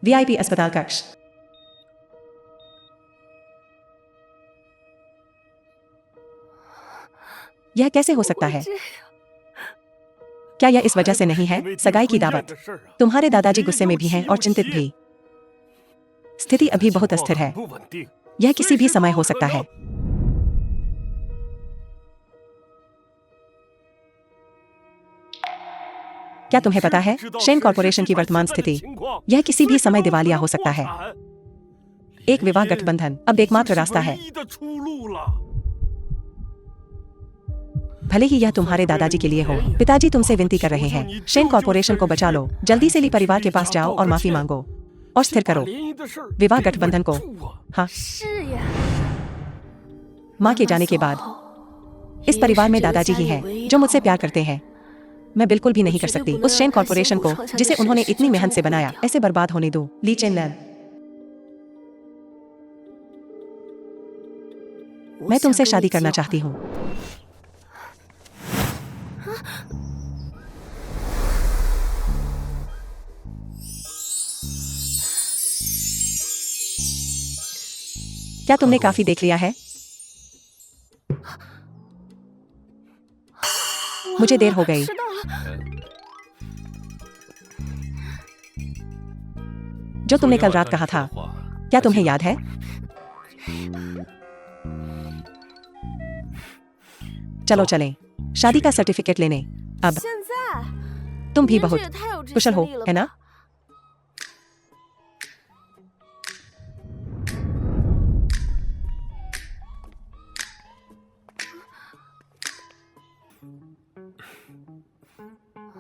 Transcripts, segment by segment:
VIP अस्पताल कक्ष। यह कैसे हो सकता है? क्या यह इस वजह से नहीं है? सगाई की दावत। तुम्हारे दादाजी गुस्से में भी हैं और चिंतित भी। स्थिति अभी बहुत अस्थिर है। यह किसी भी समय हो सकता है। क्या तुम्हें पता है शेन कॉर्पोरेशन की वर्तमान स्थिति? यह किसी भी समय दिवालिया हो सकता है। एक विवाह गठबंधन अब एकमात्र रास्ता है। भले ही यह तुम्हारे दादाजी के लिए हो। पिताजी तुमसे विनती कर रहे हैं, शेन कॉर्पोरेशन को बचा लो। जल्दी से ली परिवार के पास जाओ और माफी मांगो और स्थिर करो विवाह गठबंधन को। हाँ, माँ के जाने के बाद इस परिवार में दादाजी ही हैं जो मुझसे प्यार करते हैं। मैं बिल्कुल भी नहीं कर सकती उस शेन कॉर्पोरेशन को जिसे उन्होंने इतनी मेहनत से बनाया ऐसे बर्बाद होने दो। ली चेनलैन, मैं तुमसे शादी करना चाहती हूँ। क्या तुमने काफी देख लिया है? मुझे देर हो गई। जो तुमने कल रात कहा था, क्या तुम्हें याद है? चलो चलें, शादी का सर्टिफिकेट लेने। अब तुम भी बहुत कुशल हो, है ना?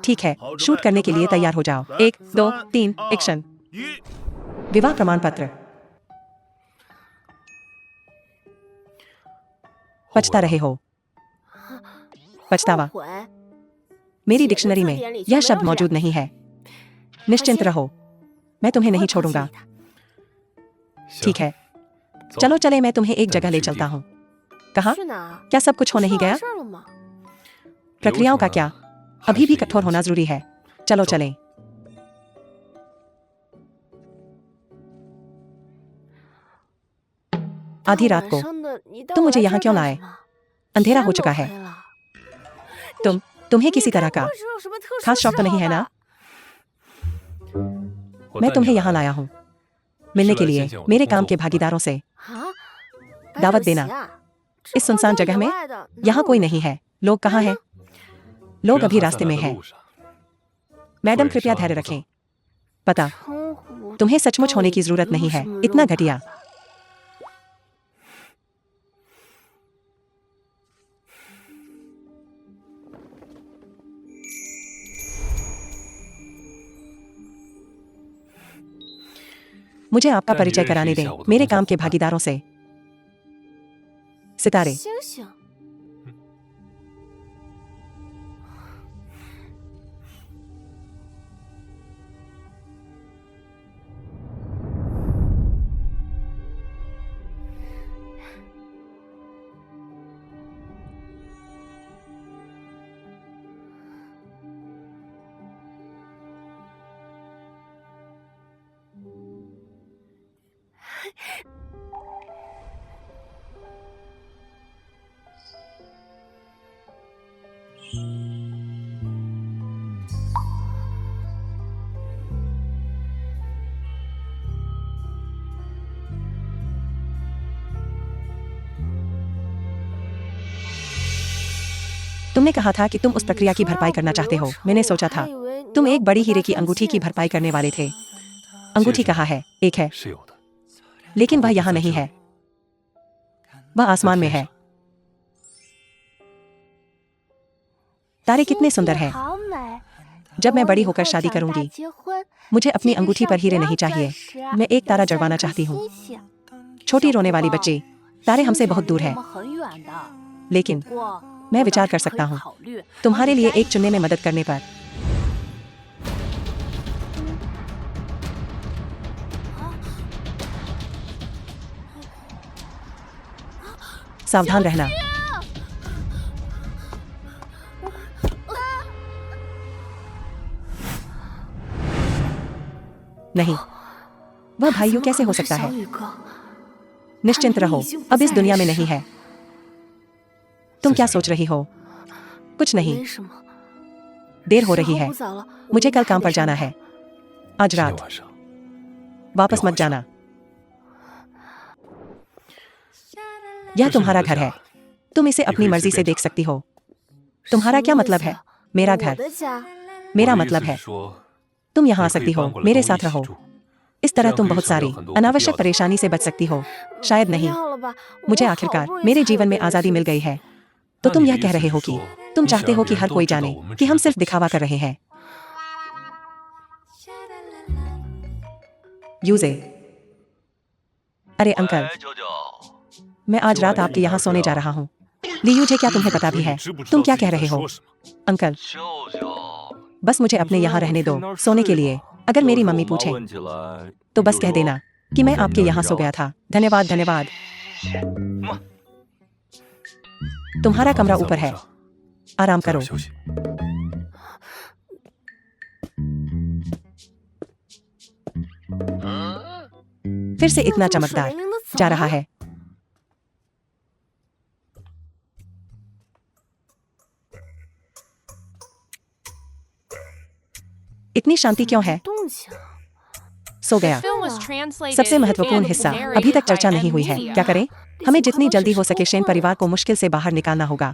ठीक है, शूट करने के लिए तैयार हो जाओ। 1, 2, 3, एक्शन। विवाह प्रमाण पत्र। पछता रहे हो? पछतावा मेरी डिक्शनरी में यह शब्द मौजूद नहीं है। निश्चिंत रहो, मैं तुम्हें नहीं छोड़ूंगा। ठीक है, चलो चले, मैं तुम्हें एक जगह ले चलता हूँ। कहाँ? क्या सब कुछ हो नहीं गया? प्रक्रियाओं का क्या? अभी भी कठोर होना जरूरी है। चलो चलें। आधी रात को तुम मुझे यहाँ क्यों लाए? अंधेरा हो चुका है। तुम्हें किसी तरह का खास शौक तो नहीं है ना? मैं तुम्हें यहाँ लाया हूँ मिलने के लिए, मेरे काम के भागीदारों से दावत देना। इस सुनसान जगह में यहाँ कोई नहीं है। लोग कहाँ हैं? लोग अभी रास्ते में हैं। मैडम कृपया धैर्य रखें। पता, तुम्हें सचमुच होने की जरूरत नहीं है। इतना घटिया। मुझे आपका परिचय कराने दें, मेरे काम के भागीदारों से। सितारे। तुमने कहा था कि तुम उस प्रक्रिया की भरपाई करना चाहते हो। मैंने सोचा था तुम एक बड़ी हीरे की अंगूठी की भरपाई करने वाले थे। अंगूठी कहाँ है? एक है, लेकिन वह यहाँ नहीं है। वह आसमान में है। तारे कितने सुंदर हैं। जब मैं बड़ी होकर शादी करूंगी, मुझे अपनी अंगूठी पर हीरे नहीं चाहिए। मैं एक तारा जड़वाना चाहती हूँ। छोटी रोने वाली बच्ची, तारे हमसे बहुत दूर हैं। लेकिन मैं विचार कर सकता हूँ तुम्हारे लिए एक चुनने में मदद करने पर। सावधान रहना। नहीं, वह भाइयों कैसे हो सकता है? निश्चिंत रहो, अब इस दुनिया में नहीं है। तुम क्या सोच रही हो? कुछ नहीं। देर हो रही है, मुझे कल काम पर जाना है। आज रात वापस मत जाना। यह तुम्हारा घर है, तुम इसे अपनी मर्जी से देख सकती हो। तुम्हारा क्या मतलब है? मेरा घर। मेरा मतलब है तुम यहाँ आ सकती हो, मेरे साथ रहो। इस तरह तुम बहुत सारी अनावश्यक परेशानी से बच सकती हो। शायद नहीं। मुझे आखिरकार मेरे जीवन में आजादी मिल गई है। तो तुम यह कह रहे हो कि तुम चाहते हो कि हर कोई जाने कि हम सिर्फ दिखावा कर रहे हैं। यूजे। अरे अंकल, मैं आज रात आपके यहाँ सोने जा रहा हूँ। लीयूजे, क्या तुम्हें पता भी है तुम क्या कह रहे हो? अंकल, बस मुझे अपने यहाँ रहने दो सोने के लिए। अगर मेरी मम्मी पूछे तो बस कह देना कि मैं आपके यहाँ सो गया था। धन्यवाद धन्यवाद। तुम्हारा कमरा ऊपर है, आराम करो। फिर से इतना चमकदार जा रहा है। इतनी शांति क्यों है? सो गया। सबसे महत्वपूर्ण हिस्सा अभी तक चर्चा नहीं हुई है। क्या करें? हमें जितनी जल्दी हो सके शेन परिवार को मुश्किल से बाहर निकालना होगा।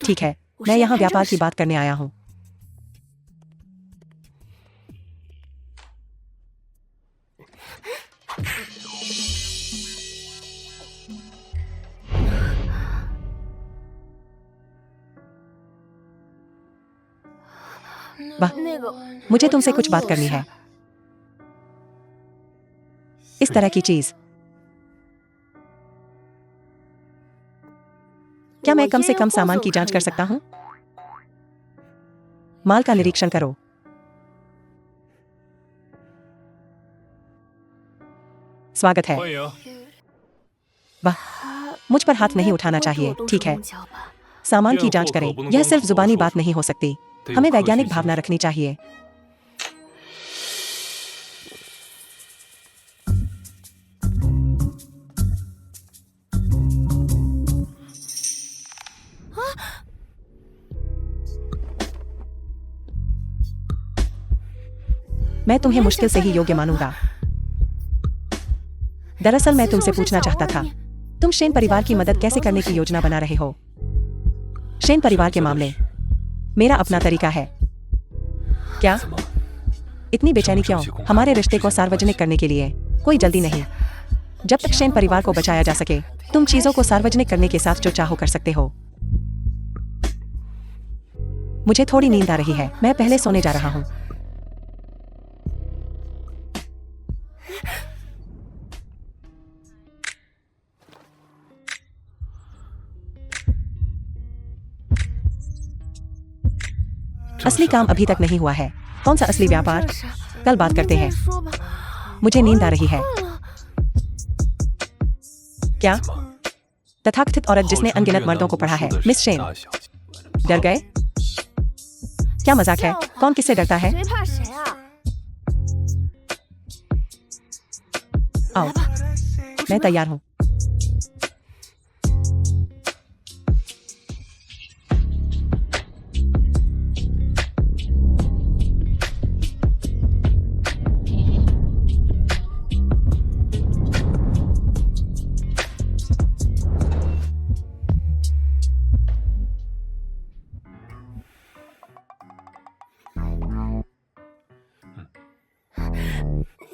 ठीक है, मैं यहाँ व्यापार की बात करने आया हूँ। वाह, मुझे तुमसे कुछ बात करनी है। इस तरह की चीज क्या मैं कम से कम सामान की जांच कर सकता हूं? माल का निरीक्षण करो। स्वागत है। वाह, मुझ पर हाथ नहीं उठाना चाहिए। ठीक है, सामान की जांच करें। यह सिर्फ जुबानी बात नहीं हो सकती, हमें वैज्ञानिक भावना रखनी चाहिए। मैं तुम्हें मुश्किल से ही योग्य मानूंगा। दरअसल मैं तुमसे पूछना चाहता था, तुम शेन परिवार की मदद कैसे करने की योजना बना रहे हो? शेन परिवार के मामले मेरा अपना तरीका है। क्या? इतनी बेचैनी क्यों? हमारे रिश्ते को सार्वजनिक करने के लिए कोई जल्दी नहीं। जब तक शेन परिवार को बचाया जा सके, तुम चीजों को सार्वजनिक करने के साथ जो चाहो कर सकते हो। मुझे थोड़ी नींद आ रही है, मैं पहले सोने जा रहा हूँ। असली काम अभी तक नहीं हुआ है। कौन सा असली व्यापार? कल बात करते हैं। मुझे नींद आ रही है। क्या? तथाकथित औरत जिसने अनगिनत मर्दों को पढ़ा है। मिस शेन, डर गए? क्या मजाक है? कौन किससे डरता है? आओ, मैं तैयार हूँ।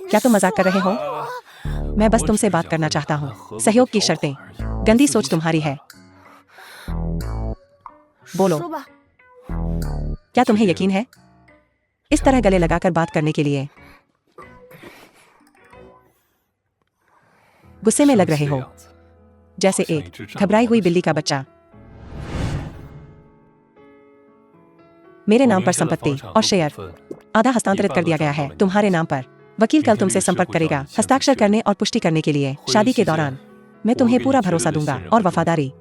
क्या तुम मजाक कर रहे हो? मैं बस तुमसे बात करना चाहता हूँ। सहयोग की शर्तें। गंदी सोच तुम्हारी है। बोलो, क्या तुम्हें यकीन है? इस तरह गले लगाकर बात करने के लिए गुस्से में लग रहे हो, जैसे एक घबराई हुई बिल्ली का बच्चा। मेरे नाम पर संपत्ति और शेयर आधा हस्तांतरित कर दिया गया है तुम्हारे नाम पर। वकील कल तुमसे संपर्क करेगा हस्ताक्षर करने और पुष्टि करने के लिए। शादी के दौरान मैं तुम्हें पूरा भरोसा दूंगा और वफादारी।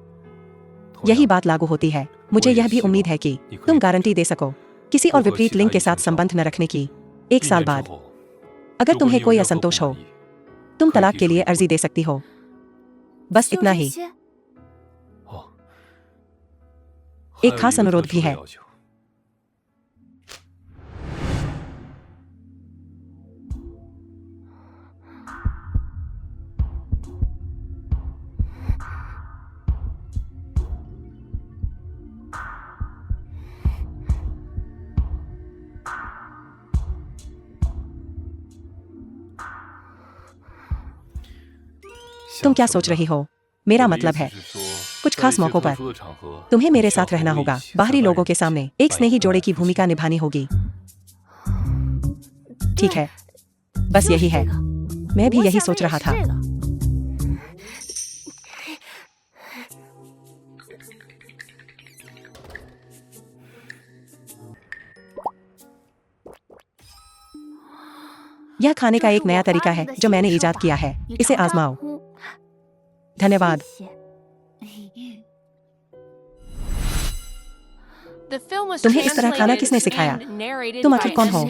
यही बात लागू होती है। मुझे यह भी उम्मीद है कि तुम गारंटी दे सको किसी और विपरीत लिंग के साथ संबंध न रखने की। 1 साल बाद अगर तुम्हें कोई असंतोष हो तुम तलाक के लिए अर्जी दे सकती हो। बस इतना ही। एक खास अनुरोध भी है। तुम क्या सोच रही हो? मेरा मतलब है कुछ खास मौकों पर तुम्हें मेरे साथ रहना होगा। बाहरी लोगों के सामने एक स्नेही जोड़े की भूमिका निभानी होगी। ठीक है, बस यही है। मैं भी यही सोच रहा था। यह खाने का एक नया तरीका है जो मैंने इजाद किया है। इसे आजमाओ। धन्यवाद। तुम्हें इस तरह खाना किसने सिखाया? तुम आखिर कौन हो?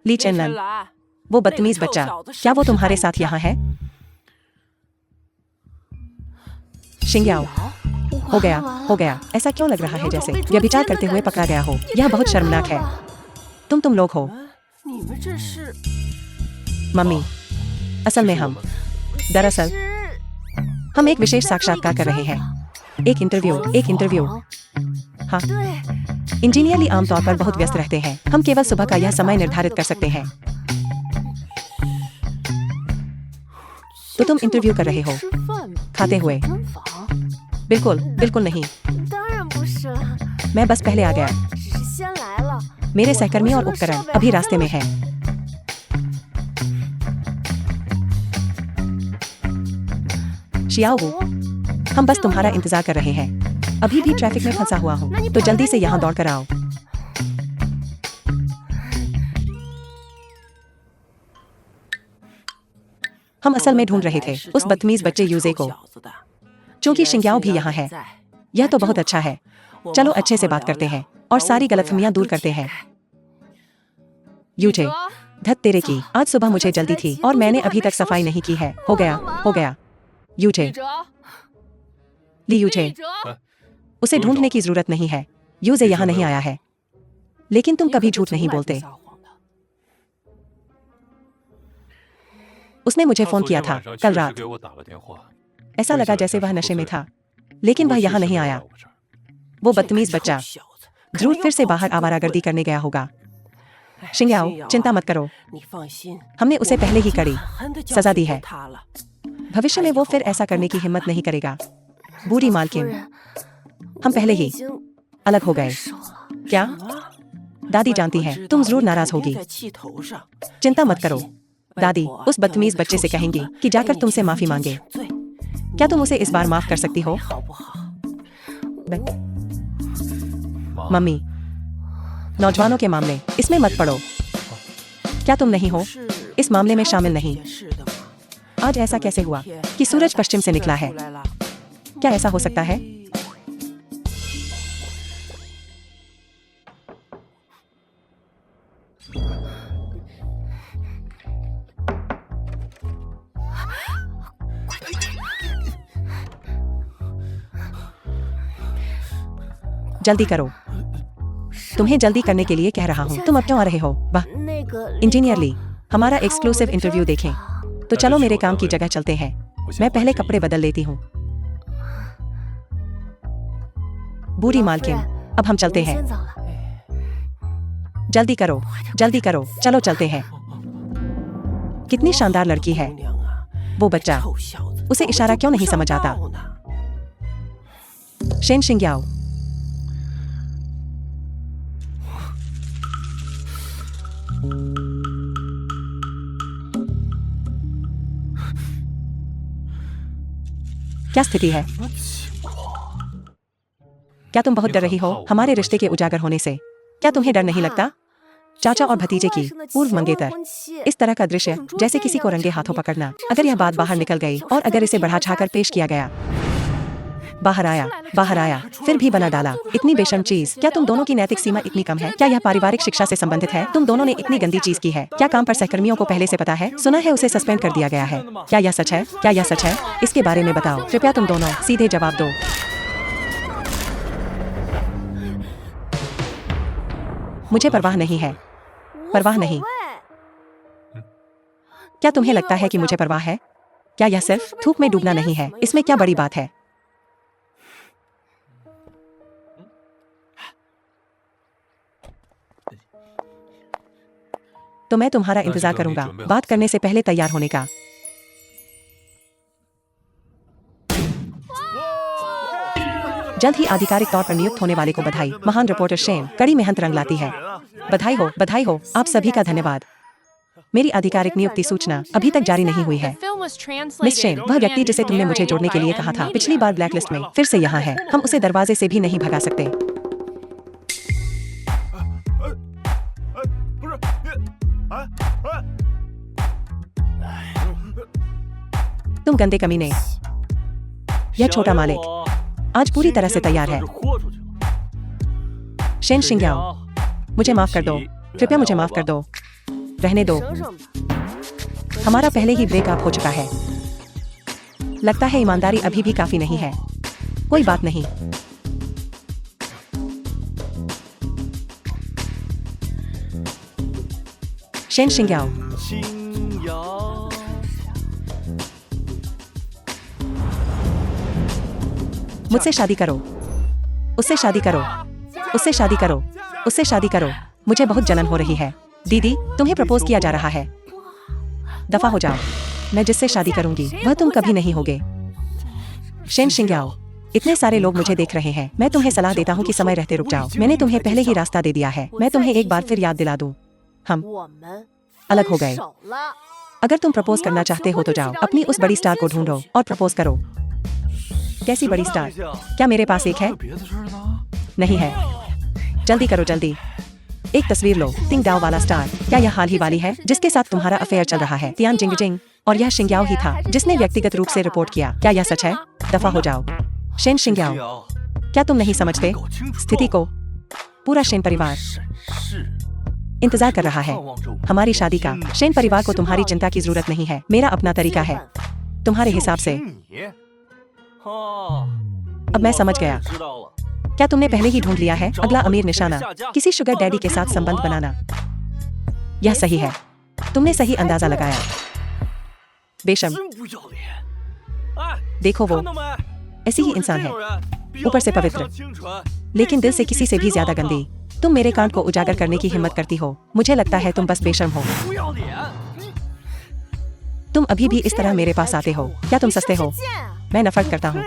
ली चेनलन, वो बदतमीज बच्चा, क्या वो तुम्हारे साथ यहाँ है? शिंग्याओ, हो गया। ऐसा क्यों लग रहा है जैसे व्यभिचार करते हुए पकड़ा गया हो? यह बहुत शर्मनाक है। तुम लोग हो। मम्मी, असल में दरअसल हम एक विशेष साक्षात्कार कर रहे हैं। एक इंटरव्यू। हाँ, इंजीनियरली आमतौर पर बहुत व्यस्त रहते हैं। हम केवल सुबह का यह समय निर्धारित कर सकते हैं। तो तुम इंटरव्यू कर रहे हो खाते हुए? बिल्कुल नहीं। मैं बस पहले आ गया। मेरे सहकर्मी और उपकरण अभी रास्ते में हैं। शियाओ, हम बस तुम्हारा इंतजार कर रहे हैं। अभी भी ट्रैफिक में फंसा हुआ हूँ, तो जल्दी से यहाँ दौड़ कर आओ। हम असल में ढूंढ रहे थे उस बदतमीज बच्चे यूजे को। चूंकि शिंग्याओ भी यहाँ है, यह तो बहुत अच्छा है। चलो अच्छे से बात करते हैं और सारी गलतफहमियां दूर करते हैं। यूजे, धत तेरे की, आज सुबह मुझे जल्दी थी और मैंने अभी तक सफाई नहीं की है। हो गया। यूजे, ली यूजे, उसे ढूंढने की जरूरत नहीं है। यूजे यहाँ नहीं आया है। लेकिन तुम कभी झूठ नहीं बोलते। उसने मुझे फोन किया था कल रात। ऐसा लगा जैसे वह नशे में था, लेकिन वह यहाँ नहीं आया। वो बदतमीज बच्चा जरूर फिर से बाहर आवारागर्दी करने गया होगा। शिंग्याओ, चिंता मत करो, हमने उसे पहले ही कड़ी सजा दी है। भविष्य में वो फिर ऐसा करने की हिम्मत नहीं करेगा। बूढ़ी मालकिन, हम पहले ही अलग हो गए। क्या? दादी जानती है तुम जरूर नाराज होगी। चिंता मत करो, दादी उस बदतमीज बच्चे से कहेंगी कि जाकर तुमसे माफी मांगे। क्या तुम उसे इस बार माफ कर सकती हो? मम्मी, नौजवानों के मामले इसमें मत पड़ो। क्या तुम नहीं हो इस मामले में शामिल? नहीं। आज ऐसा कैसे हुआ कि सूरज पश्चिम से निकला है? क्या ऐसा हो सकता है? जल्दी करो, तुम्हें जल्दी करने के लिए कह रहा हूँ। तुम अब क्यों आ रहे हो? वाह, इंजीनियरली हमारा एक्सक्लूसिव इंटरव्यू देखें। तो चलो मेरे काम की जगह चलते हैं। मैं पहले कपड़े बदल लेती हूँ। बूढ़ी मालकिन, अब हम चलते हैं। जल्दी करो, चलो चलते हैं। कितनी शानदार लड़की है वो बच्चा, उसे इशारा क्यों नहीं समझ आता? शेन शिंग्याओ, क्या स्थिति है? क्या तुम बहुत डर रही हो हमारे रिश्ते के उजागर होने से? क्या तुम्हें डर नहीं लगता? चाचा और भतीजे की पूर्व मंगेतर, इस तरह का दृश्य जैसे किसी को रंगे हाथों पकड़ना। अगर यह बात बाहर निकल गई और अगर इसे बढ़ा चढ़ाकर पेश किया गया बाहर आया, फिर भी बना डाला। इतनी बेशर्म चीज। क्या तुम दोनों की नैतिक सीमा इतनी कम है? क्या यह पारिवारिक शिक्षा से संबंधित है? तुम दोनों ने इतनी गंदी चीज की है। क्या काम पर सहकर्मियों को पहले से पता है? सुना है उसे सस्पेंड कर दिया गया है। क्या यह सच है? क्या यह सच है? इसके बारे में बताओ। कृपया तुम दोनों सीधे जवाब दो। मुझे परवाह नहीं है। परवाह नहीं। क्या तुम्हें लगता है कि मुझे परवाह है? क्या यह सिर्फ धूप में डूबना नहीं है? इसमें क्या बड़ी बात है? तो मैं तुम्हारा इंतजार करूंगा, बात करने से पहले तैयार होने का। जल्द ही आधिकारिक तौर पर नियुक्त होने वाले को बधाई। महान रिपोर्टर शेन, कड़ी मेहनत रंग लाती है। बधाई हो, आप सभी का धन्यवाद। मेरी आधिकारिक नियुक्ति सूचना अभी तक जारी नहीं हुई है। मिस शेन, वह व्यक्ति जिसे तुमने मुझे जोड़ने के लिए कहा था पिछली बार ब्लैकलिस्ट में, फिर से यहाँ है। हम उसे दरवाजे से भी नहीं भगा सकते। तुम गंदे कमीने। यह छोटा मालिक आज पूरी तरह से तैयार है। शेन शिंग्याओ, मुझे माफ कर दो। कृपया मुझे माफ कर दो। रहने दो। हमारा पहले ही ब्रेकअप हो चुका है। लगता है ईमानदारी अभी भी काफी नहीं है। कोई बात नहीं। शेन शिंग्याओ, मुझसे शादी करो। उससे शादी करो। उससे शादी करो। उससे शादी करो। मुझे बहुत जलन हो रही है। दीदी, तुम्हें प्रपोज किया जा रहा है। दफा हो जाओ। मैं जिससे शादी करूंगी वह तुम कभी नहीं होगे। शेन शिंग्याओ, इतने सारे लोग मुझे देख रहे हैं। मैं तुम्हें सलाह देता हूँ कि समय रहते रुक जाओ। मैंने तुम्हें पहले ही रास्ता दे दिया है। मैं तुम्हें एक बार फिर याद दिला दूं। हम अलग हो गए। अगर तुम प्रपोज करना चाहते हो तो जाओ, अपनी उस बड़ी स्टार को ढूंढो और प्रपोज करो। कैसी बड़ी स्टार? क्या मेरे पास एक है? नहीं है। जल्दी करो, जल्दी। एक तस्वीर लो। तिंग डाओ वाला स्टार। क्या यह हाल ही वाली है जिसके साथ तुम्हारा अफेयर चल रहा है? Tian Jingjing. और यह शिंग्याओ ही था जिसने व्यक्तिगत रूप से रिपोर्ट किया। क्या यह सच है? दफा हो जाओ। शेन शिंग्याओ, क्या तुम नहीं समझते स्थिति को? पूरा शेन परिवार इंतजार कर रहा है हमारी शादी का। शेन परिवार को तुम्हारी चिंता की जरूरत नहीं है। मेरा अपना तरीका है। तुम्हारे हिसाब से। अब मैं समझ गया। क्या तुमने पहले ही ढूंढ लिया है अगला अमीर निशाना? किसी शुगर डैडी के साथ संबंध बनाना। यह सही है। तुमने सही अंदाजा लगाया। बेशर्म। देखो, वो ऐसी ही इंसान है, ऊपर से पवित्र लेकिन दिल से किसी से भी ज्यादा गंदी। तुम मेरे कांड को उजागर करने की हिम्मत करती हो। मुझे लगता है तुम बस बेशर्म हो। तुम अभी भी इस तरह मेरे पास आते हो। क्या तुम सस्ते हो? मैं नफरत करता हूँ।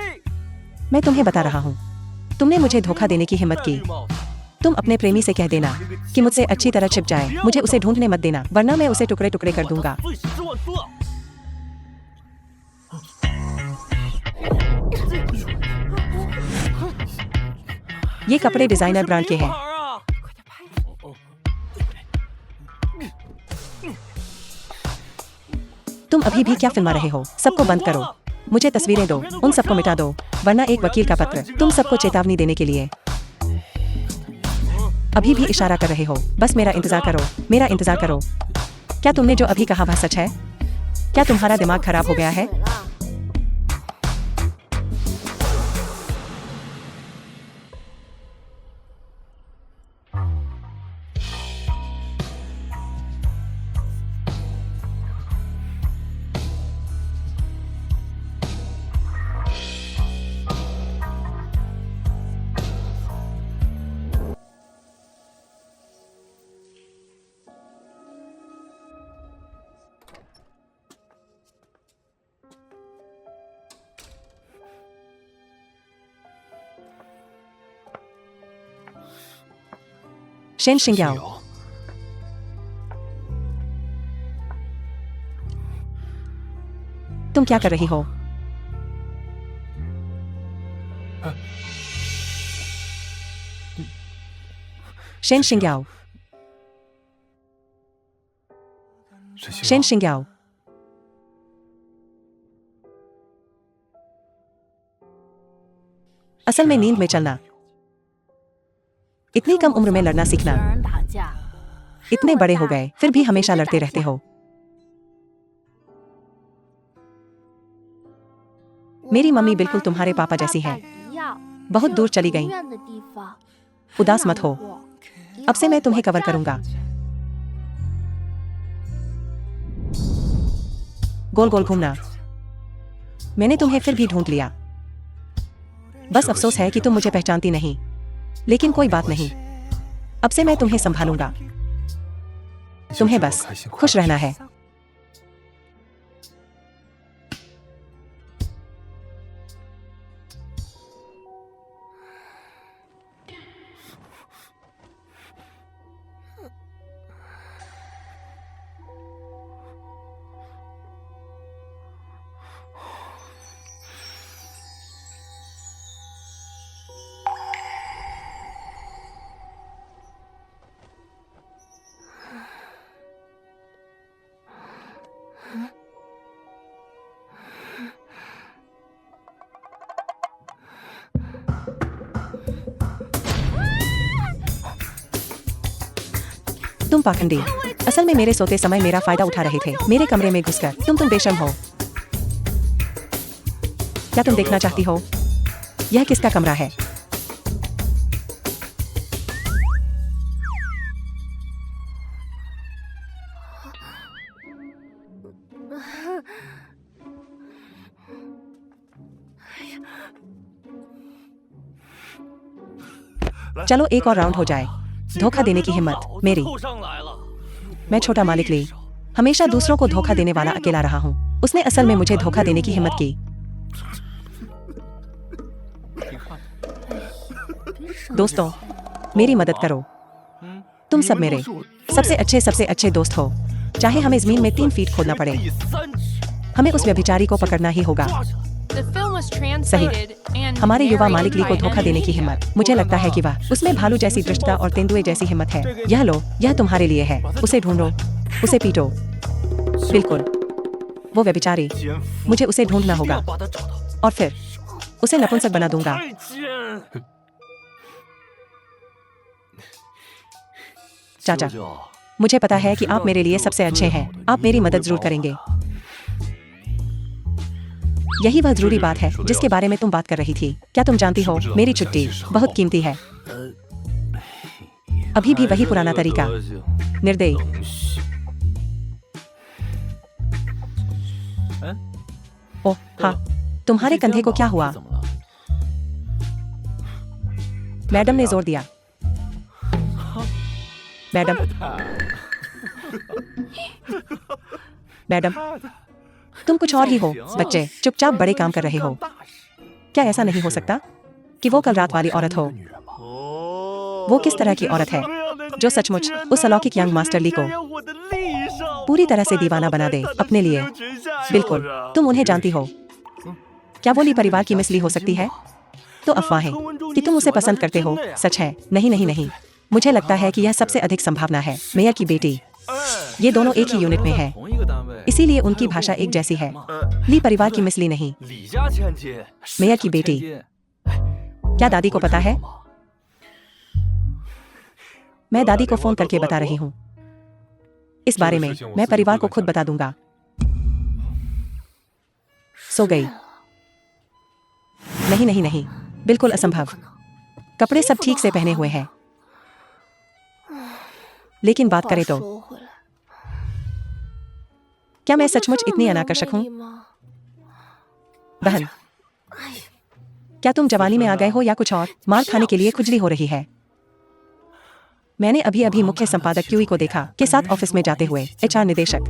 मैं तुम्हें बता रहा हूँ, तुमने मुझे धोखा देने की हिम्मत की। तुम अपने प्रेमी से कह देना कि मुझसे अच्छी तरह छिप जाए। मुझे उसे ढूंढने मत देना, वरना मैं उसे टुकड़े टुकड़े कर दूंगा। ये कपड़े डिजाइनर ब्रांड के हैं। तुम अभी भी क्या फिल्मा रहे हो? सबको बंद करो। मुझे तस्वीरें दो। उन सबको मिटा दो, वरना एक वकील का पत्र। तुम सबको चेतावनी देने के लिए। अभी भी इशारा कर रहे हो। बस मेरा इंतजार करो। मेरा इंतजार करो। क्या तुमने जो अभी कहा वह सच है? क्या तुम्हारा दिमाग खराब हो गया है? शेन शिंग्याओ, तुम क्या कर रही हो? शेन शिंग्याओ, शेन शिंग्याओ, असल में नींद में चलना, इतनी कम उम्र में लड़ना सीखना, इतने बड़े हो गए फिर भी हमेशा लड़ते रहते हो। मेरी मम्मी बिल्कुल तुम्हारे पापा जैसी है, बहुत दूर चली गई। उदास मत हो, अब से मैं तुम्हें कवर करूंगा। गोल गोल घूमना। मैंने तुम्हें फिर भी ढूंढ लिया। बस अफसोस है कि तुम मुझे पहचानती नहीं, लेकिन कोई बात नहीं, अब से मैं तुम्हें संभालूंगा। तुम्हें बस खुश रहना है। तुम पाखंडी, असल में मेरे सोते समय मेरा फायदा उठा रहे थे। मेरे कमरे में घुसकर तुम बेशर्म हो। क्या तुम देखना चाहती हो यह किसका कमरा है? चलो एक और राउंड हो जाए। धोखा देने की हिम्मत मेरी। मैं छोटा मालिक ली, हमेशा दूसरों को धोखा देने वाला अकेला रहा हूँ। उसने असल में मुझे धोखा देने की हिम्मत की। दोस्तों, मेरी मदद करो। तुम सब मेरे सबसे अच्छे दोस्त हो। चाहे हमें जमीन में 3 फीट खोदना पड़े, हमें उस व्यभिचारी को पकड़ना ही होगा। सही, हमारे युवा मालिक ली को धोखा देने की हिम्मत। मुझे लगता है कि वह उसमें भालू जैसी दृष्टता और तेंदुए जैसी हिम्मत है। यह लो, यह तुम्हारे लिए है। उसे ढूंढो, उसे पीटो। बिल्कुल, वो व्यभिचारी, मुझे उसे ढूंढना होगा और फिर उसे नपुंसक बना दूंगा। चाचा, मुझे पता है कि आप मेरे लिए सबसे अच्छे हैं। आप मेरी मदद जरूर करेंगे। यही वह जरूरी बात है जिसके बारे में तुम बात कर रही थी। क्या तुम जानती हो, मेरी छुट्टी बहुत कीमती है। अभी भी वही पुराना तरीका, निर्दयी। ओह हाँ, तुम्हारे कंधे को क्या हुआ? मैडम ने जोर दिया। मैडम, मैडम, तुम कुछ और ही हो। बच्चे चुपचाप बड़े काम कर रहे हो। क्या ऐसा नहीं हो सकता कि वो कल रात वाली औरत हो? वो किस तरह की औरत है जो सचमुच उस अलौकिक यंग मास्टर ली को पूरी तरह से दीवाना बना दे अपने लिए? बिल्कुल, तुम उन्हें जानती हो। क्या वो ली परिवार की मिस ली हो सकती है? तो अफवाहें कि तुम उसे पसंद करते हो सच है? नहीं नहीं नहीं, मुझे लगता है कि यह सबसे अधिक संभावना है। मेयर की बेटी, ये दोनों एक ही यूनिट में हैं, इसीलिए उनकी भाषा एक जैसी है। ली परिवार की मिस ली नहीं, मेयर की बेटी। क्या दादी को पता है? मैं दादी को फोन करके बता रही हूँ। इस बारे में मैं परिवार को खुद बता दूंगा। सो गई? नहीं नहीं नहीं, बिल्कुल असंभव। कपड़े सब ठीक से पहने हुए हैं, लेकिन बात करें तो क्या मैं सचमुच इतनी अनाकर्षक हूं? बहन, क्या तुम जवानी में आ गए हो या कुछ और? मार खाने के लिए खुजली हो रही है। मैंने अभी अभी मुख्य संपादक क्यूई को देखा के साथ ऑफिस में जाते हुए। एचआर निदेशक,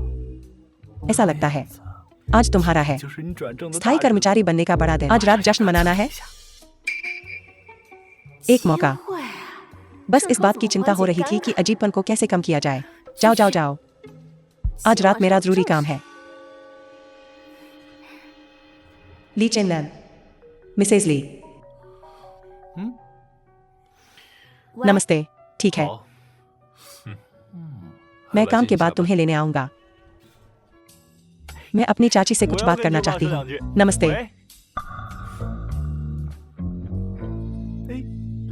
ऐसा लगता है आज तुम्हारा है स्थायी कर्मचारी बनने का बड़ा दिन। आज रात जश्न मनाना है। एक मौका। बस इस बात की चिंता हो रही थी कि अजीबपन को कैसे कम किया जाए। जाओ जाओ जाओ, आज रात मेरा जरूरी काम है। ली चेनलैन, मिसेज ली। नमस्ते। ठीक है, मैं काम के बाद तुम्हें लेने आऊंगा। मैं अपनी चाची से कुछ बात करना चाहती हूँ। नमस्ते।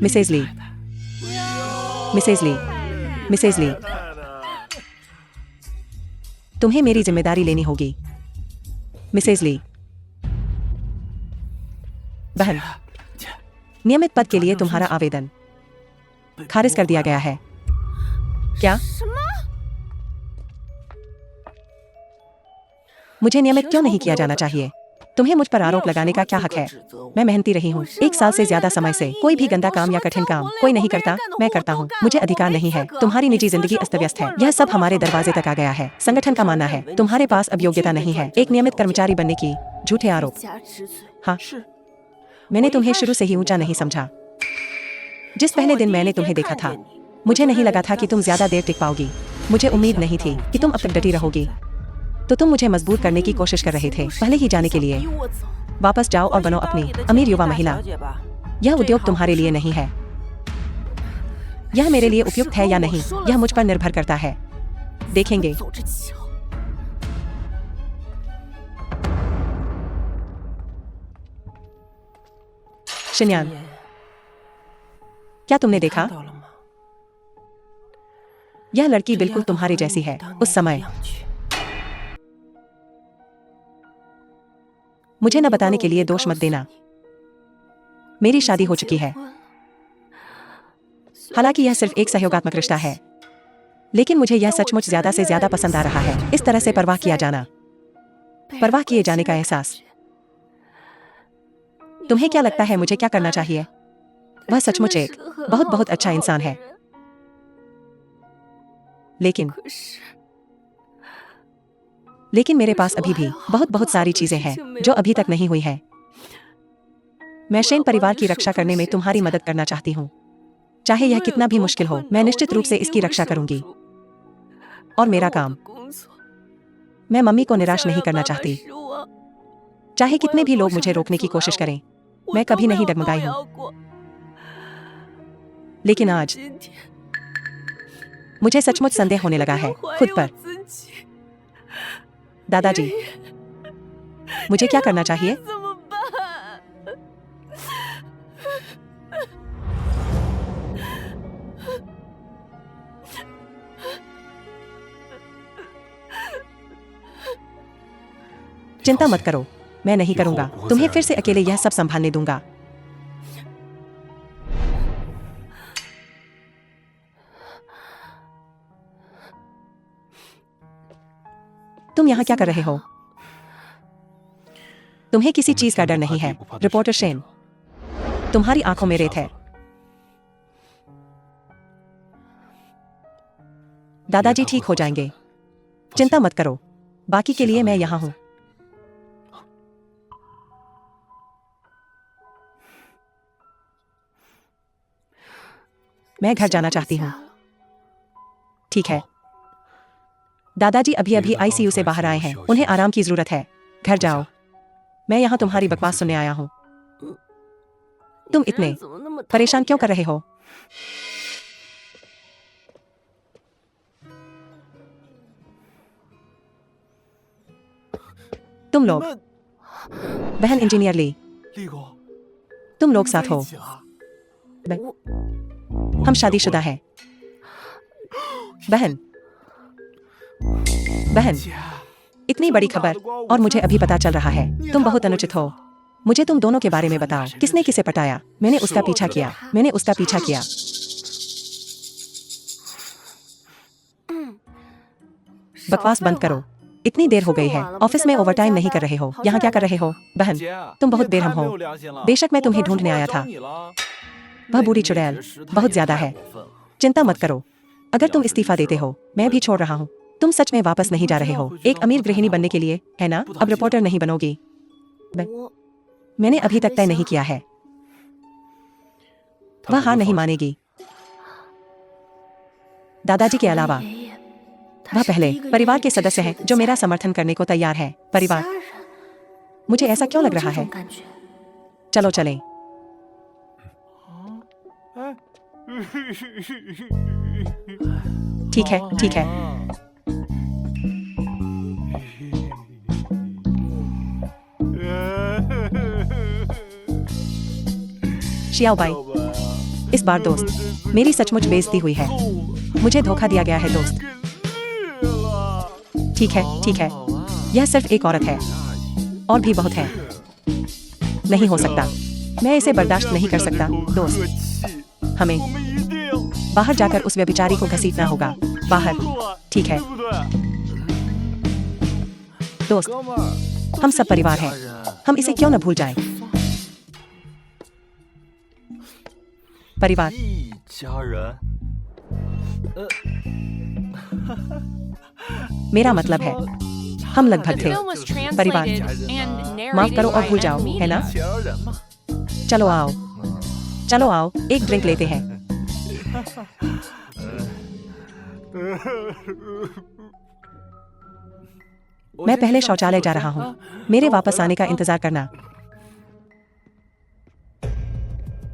मिसेज ली, मिसेज ली, मिसेज ली, तुम्हें मेरी जिम्मेदारी लेनी होगी। मिसेज ली, बहन, नियमित पद के लिए तुम्हारा आवेदन खारिज कर दिया गया है। क्या? मुझे नियमित क्यों नहीं किया जाना चाहिए? तुम्हें मुझ पर आरोप लगाने का क्या हक है? मैं मेहनती रही हूँ 1 साल से ज्यादा समय से। कोई भी गंदा काम या कठिन काम कोई नहीं करता, मैं करता हूँ। मुझे अधिकार नहीं है। तुम्हारी निजी जिंदगी अस्त व्यस्त है। यह सब हमारे दरवाजे तक आ गया है। संगठन का मानना है तुम्हारे पास अब योग्यता नहीं है एक नियमित कर्मचारी बनने की। झूठे आरोप। हाँ, मैंने तुम्हें शुरू से ही ऊंचा नहीं समझा। जिस पहले दिन मैंने तुम्हें देखा था, मुझे नहीं लगा था कि तुम ज्यादा देर टिक पाओगी। मुझे उम्मीद नहीं थी कि तुम अब तक डटी रहोगी। तो तुम मुझे मजबूर करने की कोशिश कर रहे थे पहले ही जाने के लिए। वापस जाओ और बनो अपनी अमीर युवा महिला। यह उद्योग तुम्हारे लिए नहीं है। यह मेरे लिए उपयुक्त है या नहीं, यह मुझ पर निर्भर करता है। देखेंगे। शिन्यान, क्या तुमने देखा? यह लड़की बिल्कुल तुम्हारी जैसी है। उस समय मुझे न बताने के लिए दोष मत देना। मेरी शादी हो चुकी है। हालांकि यह सिर्फ एक सहयोगात्मक रिश्ता है, लेकिन मुझे यह सचमुच ज्यादा से ज्यादा पसंद आ रहा है। इस तरह से परवाह किया जाना, परवाह किए जाने का एहसास। तुम्हें क्या लगता है मुझे क्या करना चाहिए? वह सचमुच एक बहुत बहुत अच्छा इंसान है, लेकिन मेरे पास अभी भी बहुत बहुत सारी चीजें हैं जो अभी तक नहीं हुई है। मैं शेन परिवार की रक्षा करने में तुम्हारी मदद करना चाहती हूँ। चाहे यह कितना भी मुश्किल हो, मैं निश्चित रूप से इसकी रक्षा करूंगी। और मेरा काम, मैं मम्मी को निराश नहीं करना चाहती। चाहे कितने भी लोग मुझे रोकने की कोशिश करें, मैं कभी नहीं डगमगाई हूं। लेकिन आज मुझे सचमुच संदेह होने लगा है खुद पर। दादाजी, मुझे क्या करना चाहिए? चिंता मत करो, मैं नहीं करूंगा। तुम्हें फिर से अकेले यह सब संभालने दूंगा। तुम यहाँ क्या कर रहे हो? तुम्हें किसी चीज का डर नहीं है, रिपोर्टर शेन। तुम्हारी आंखों में रेत है। दादाजी ठीक हो जाएंगे, चिंता मत करो। बाकी के लिए मैं यहाँ हूँ। मैं घर जाना चाहती हूँ। ठीक है। दादाजी अभी अभी आईसीयू से बाहर आए हैं, उन्हें आराम की जरूरत है। घर जाओ। मैं यहाँ तुम्हारी बकवास सुनने आया हूँ। तुम इतने परेशान क्यों कर रहे हो? तुम लोग, बहन इंजीनियर ली, तुम लोग साथ हो। हम शादीशुदा हैं। बहन, बहन, इतनी बड़ी खबर, और मुझे अभी पता चल रहा है। तुम बहुत अनुचित हो। मुझे तुम दोनों के बारे में बताओ। किसने किसे पटाया? मैंने उसका पीछा किया। मैंने उसका पीछा किया। बकवास बंद करो। इतनी देर हो गई है। ऑफिस में ओवरटाइम नहीं कर रहे हो। यहाँ क्या कर रहे हो? बहन, तुम बहुत बेरहम हो। बेशक मैं तुम्हें ढूंढने आया था। वह बूढ़ी चुड़ैल बहुत ज्यादा है। चिंता मत करो। अगर तुम इस्तीफा देते हो, मैं भी छोड़ रहा हूँ। तुम सच में वापस नहीं जा रहे हो एक अमीर गृहिणी बनने के लिए, है ना? अब रिपोर्टर नहीं बनोगी। मैंने अभी तक तय नहीं किया है। वह हार नहीं मानेगी। दादाजी के अलावा वह पहले परिवार के सदस्य हैं जो मेरा समर्थन करने को तैयार है। परिवार, मुझे ऐसा क्यों लग रहा है? चलो चलें। ठीक है, ठीक है। शियाओबाई, इस इस बार दोस्त, मेरी सचमुच बेइज्जती हुई है। मुझे धोखा दिया गया है दोस्त। ठीक है, ठीक है। यह सिर्फ एक औरत है, और भी बहुत है। नहीं हो सकता, मैं इसे बर्दाश्त नहीं कर सकता दोस्त। हमें बाहर जाकर उस व्यभिचारी को घसीटना होगा। बाहर, ठीक है दोस्त, हम सब परिवार हैं, हम इसे क्यों न भूल जाएं। परिवार, मेरा मतलब है हम The लगभग थे। film was परिवार, translated and माफ करो narrated और by भूल जाओ, है ना? Media. चलो आओ, चलो आओ, एक ड्रिंक लेते हैं। मैं पहले शौचालय जा रहा हूँ। मेरे वापस आने का इंतजार करना।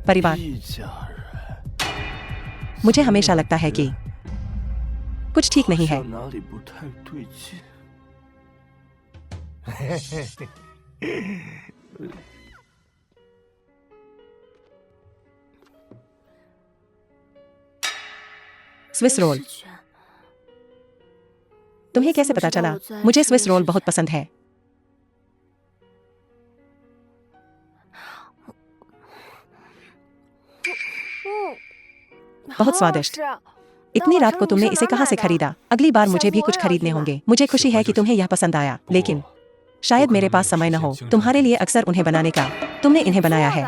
परिवार, मुझे हमेशा लगता है कि कुछ ठीक नहीं है। स्विस रोल, तुम्हें कैसे पता चला? मुझे स्विस रोल बहुत पसंद है। बहुत स्वादिष्ट। इतनी रात को तुमने इसे कहाँ से खरीदा? अगली बार मुझे भी कुछ खरीदने होंगे। मुझे खुशी है कि तुम्हें यह पसंद आया, लेकिन शायद मेरे पास समय न हो तुम्हारे लिए अक्सर उन्हें बनाने का। तुमने इन्हें बनाया है।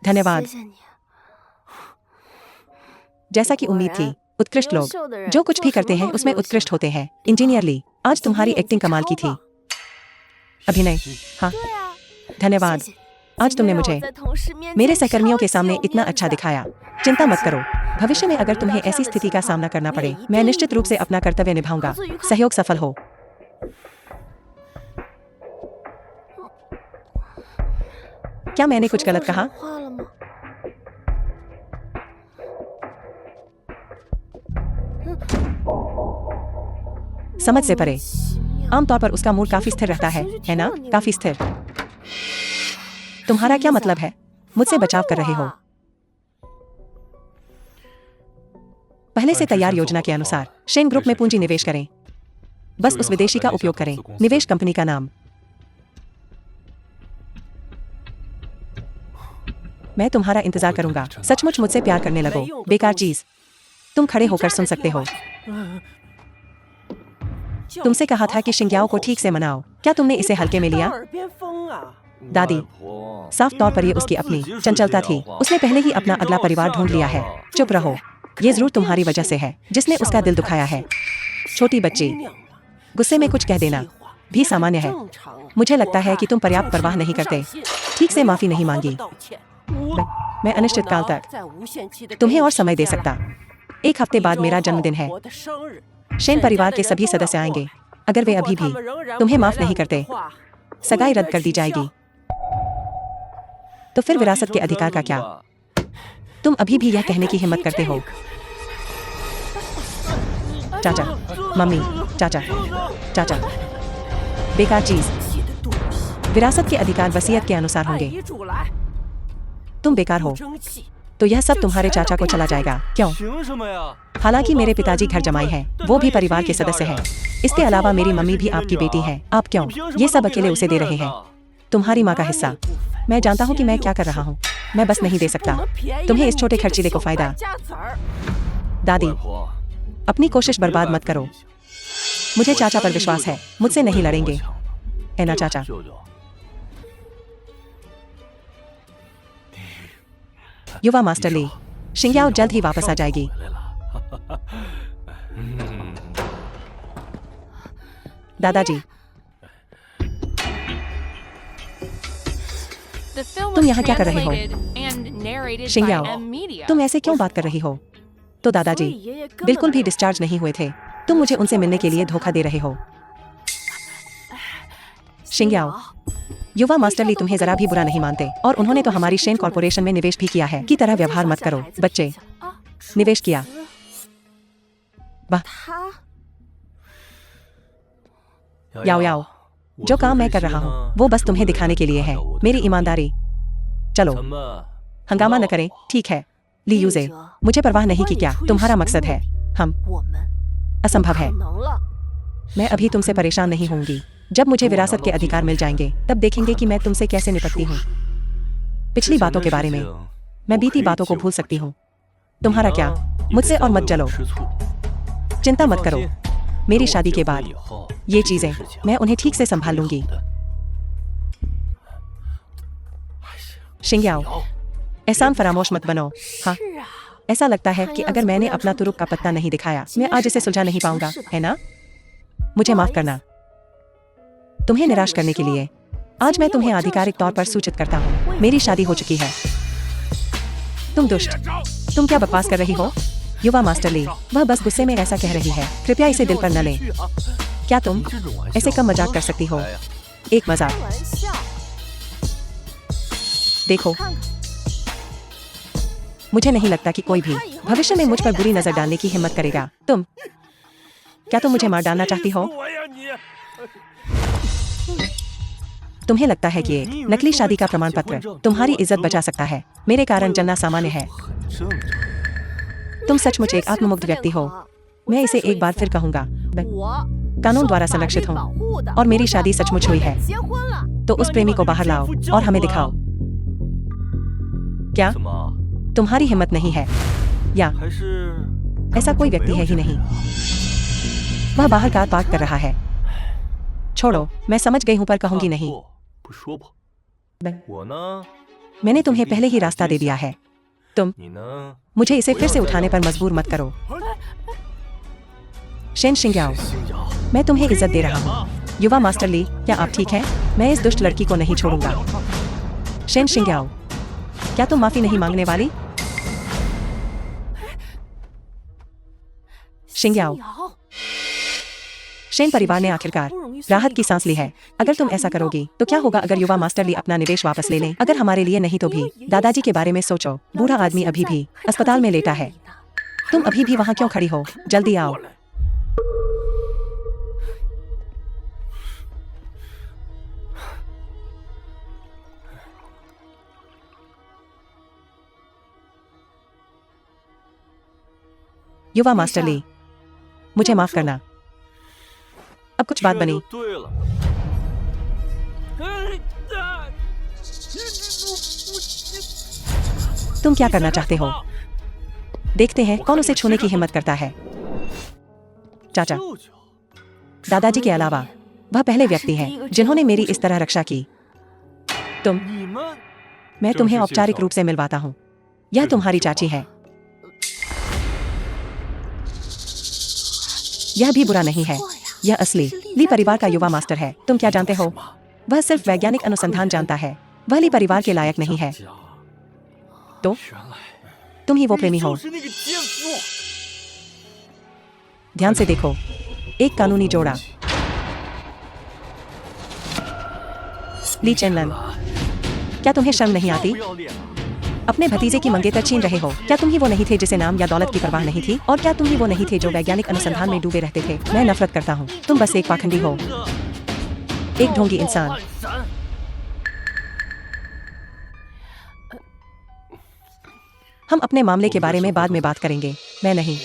धन्यवाद। जैसा कि उम्मीद थी, उत्कृष्ट लोग जो कुछ भी करते हैं उसमें उत्कृष्ट होते हैं। इंजीनियरली, आज तुम्हारी एक्टिंग कमाल की थी। अभिनय, हाँ, धन्यवाद। आज तुमने मुझे मेरे सहकर्मियों के सामने इतना अच्छा दिखाया। चिंता मत करो, भविष्य में अगर तुम्हें ऐसी स्थिति का सामना करना पड़े, मैं निश्चित रूप से अपना कर्तव्य निभाऊंगा। सहयोग सफल हो। क्या मैंने कुछ गलत कहा? समझ से परे। आमतौर पर उसका मूड काफी स्थिर रहता है ना? काफी स्थिर। तुम्हारा क्या मतलब है? मुझसे बचाव कर रहे हो? पहले से तैयार योजना के अनुसार शेन ग्रुप में पूंजी निवेश करें। बस उस विदेशी का उपयोग करें। निवेश कंपनी का नाम। मैं तुम्हारा इंतजार करूंगा। सचमुच मुझसे प्यार करने लगो। बेकार चीज। तुम खड़े होकर सुन सकते हो। तुमसे कहा था कि शिंग्याओ को ठीक से मनाओ। क्या तुमने इसे हल्के में लिया? दादी, साफ तौर पर ये उसकी अपनी चंचलता थी। उसने पहले ही अपना अगला परिवार ढूंढ लिया है। चुप रहो। ये जरूर तुम्हारी वजह से है, जिसने उसका दिल दुखाया है। छोटी बच्ची, गुस्से में कुछ कह देना भी सामान्य है। मुझे लगता है कि तुम पर्याप्त परवाह नहीं करते। ठीक से माफी नहीं मांगी। मैं अनिश्चित काल तक तुम्हें और समय दे सकता। एक हफ्ते बाद मेरा जन्मदिन है। शेन परिवार के सभी सदस्य आएंगे। अगर वे अभी भी तुम्हें माफ नहीं करते, सगाई रद्द कर दी जाएगी। तो फिर विरासत के अधिकार का क्या? तुम अभी भी यह कहने की हिम्मत करते हो? चाचा, मम्मी, चाचा, चाचा, बेकार चीज। विरासत के अधिकार वसीयत के अनुसार होंगे। तुम बेकार हो, तो यह सब तुम्हारे चाचा को चला जाएगा। क्यों? हालांकि मेरे पिताजी घर जमाई हैं, वो भी परिवार के सदस्य हैं। इसके अलावा मेरी मम्मी भी आपकी बेटी है। आप क्यों ये सब अकेले उसे दे रहे हैं? तुम्हारी माँ का हिस्सा। मैं जानता हूँ कि मैं क्या कर रहा हूँ। मैं बस नहीं दे सकता तुम्हें इस छोटे खर्चीले को फायदा। दादी, अपनी कोशिश बर्बाद मत करो। मुझे चाचा पर विश्वास है। मुझसे नहीं लड़ेंगे, है ना चाचा? युवा मास्टर ली, शिंग्याओ जल्द ही वापस आ जाएगी। दादाजी, The film तुम was यहाँ क्या कर रहे हो? translated and narrated by शिंग्याओ, Media. तुम ऐसे क्यों बात कर रही हो? तो दादाजी बिल्कुल भी डिस्चार्ज नहीं हुए थे। तुम मुझे उनसे मिलने के लिए धोखा दे रहे हो। शिंग्याओ, युवा मास्टर ली तुम्हें जरा भी बुरा नहीं मानते, और उन्होंने तो हमारी शेन कॉर्पोरेशन में निवेश भी किया है। की तरह व्यवहार मत करो बच्चे। निवेश किया? वाह। याओ याओ, जो काम मैं कर रहा हूँ वो बस तुम्हें दिखाने के लिए है मेरी ईमानदारी। चलो हंगामा न करें, ठीक है? ली यूजे, मुझे परवाह नहीं कि क्या तुम्हारा मकसद है। हम असंभव है। मैं अभी तुमसे परेशान नहीं होंगी। जब मुझे विरासत के अधिकार मिल जाएंगे तब देखेंगे कि मैं तुमसे कैसे निपटती हूँ। पिछली बातों के बारे में मैं बीती बातों को भूल सकती हूँ। तुम्हारा क्या? मुझसे और मत जलो। चिंता मत करो, मेरी शादी के बाद ये चीजें मैं उन्हें ठीक से संभाल लूंगी। शिंग्याओ, एहसान फरामोश मत बनो। हाँ, ऐसा लगता है कि अगर मैंने अपना तुरुप का पत्ता नहीं दिखाया मैं आज इसे सुलझा नहीं पाऊंगा, है ना? मुझे माफ करना तुम्हें निराश करने के लिए। आज मैं तुम्हें आधिकारिक तौर पर सूचित करता हूँ, मेरी शादी हो चुकी है। तुम दुष्ट, तुम क्या बकवास कर रही हो? युवा मास्टर ली, वह बस गुस्से में ऐसा कह रही है, कृपया इसे दिल पर न लें। क्या तुम ऐसे कम मजाक कर सकती हो? एक मजाक। देखो, मुझे नहीं लगता कि कोई भी भविष्य में मुझ पर बुरी नजर डालने की हिम्मत करेगा। क्या तुम मुझे मार डालना चाहती हो? तुम्हें लगता है कि एक नकली शादी का प्रमाण पत्र तुम्हारी इज्जत बचा सकता है? मेरे कारण जलना सामान्य है। तुम सचमुच एक आत्ममुग्ध व्यक्ति हो। मैं इसे एक बार फिर कहूंगा, मैं कानून द्वारा संरक्षित हूँ और मेरी शादी सचमुच हुई है। तो उस प्रेमी को बाहर लाओ और हमें दिखाओ। क्या तुम्हारी हिम्मत नहीं है? या ऐसा कोई व्यक्ति है ही नहीं? वह बाहर कार पार्क कर रहा है। छोड़ो, मैं समझ गई हूं पर कहूंगी नहीं। मैंने तुम्हें पहले ही रास्ता दे दिया है। तुम मुझे इसे फिर से उठाने पर मजबूर मत करो। शेन शिंग्याओ, मैं तुम्हें इज्जत दे रहा हूँ। युवा मास्टर ली, क्या आप ठीक हैं? मैं इस दुष्ट लड़की को नहीं छोड़ूंगा। शेन शिंग्याओ, क्या तुम माफी नहीं मांगने वाली? शिंग्याओ, शेन परिवार ने आखिरकार राहत की सांस ली है। अगर तुम ऐसा करोगी तो क्या होगा अगर युवा मास्टर ली अपना निवेश वापस ले लें? अगर हमारे लिए नहीं तो भी दादाजी के बारे में सोचो। बूढ़ा आदमी अभी भी अस्पताल में लेटा है। तुम अभी भी वहां क्यों खड़ी हो? जल्दी आओ। युवा मास्टर ली, मुझे माफ करना। अब कुछ बात बनी। तुम क्या करना चाहते हो? देखते हैं कौन उसे छूने की हिम्मत करता है। चाचा, दादाजी के अलावा वह पहले व्यक्ति हैं जिन्होंने मेरी इस तरह रक्षा की। मैं तुम्हें औपचारिक रूप से मिलवाता हूँ। यह तुम्हारी चाची है। यह भी बुरा नहीं है। यह असली ली परिवार का युवा मास्टर है। तुम क्या जानते हो? वह सिर्फ वैज्ञानिक अनुसंधान जानता है। वह ली परिवार के लायक नहीं है। तो तुम ही वो प्रेमी हो। ध्यान से देखो, एक कानूनी जोड़ा। ली चेनलन, क्या तुम्हें शर्म नहीं आती? अपने भतीजे की मंगेतर छीन रहे हो। क्या तुम ही वो नहीं थे जिसे नाम या दौलत की परवाह नहीं थी? और क्या तुम ही वो नहीं थे जो वैज्ञानिक अनुसंधान में डूबे रहते थे? मैं नफरत करता हूँ। तुम बस एक पाखंडी हो, एक ढोंगी इंसान। हम अपने मामले के बारे में बाद में बात करेंगे। मैं नहीं।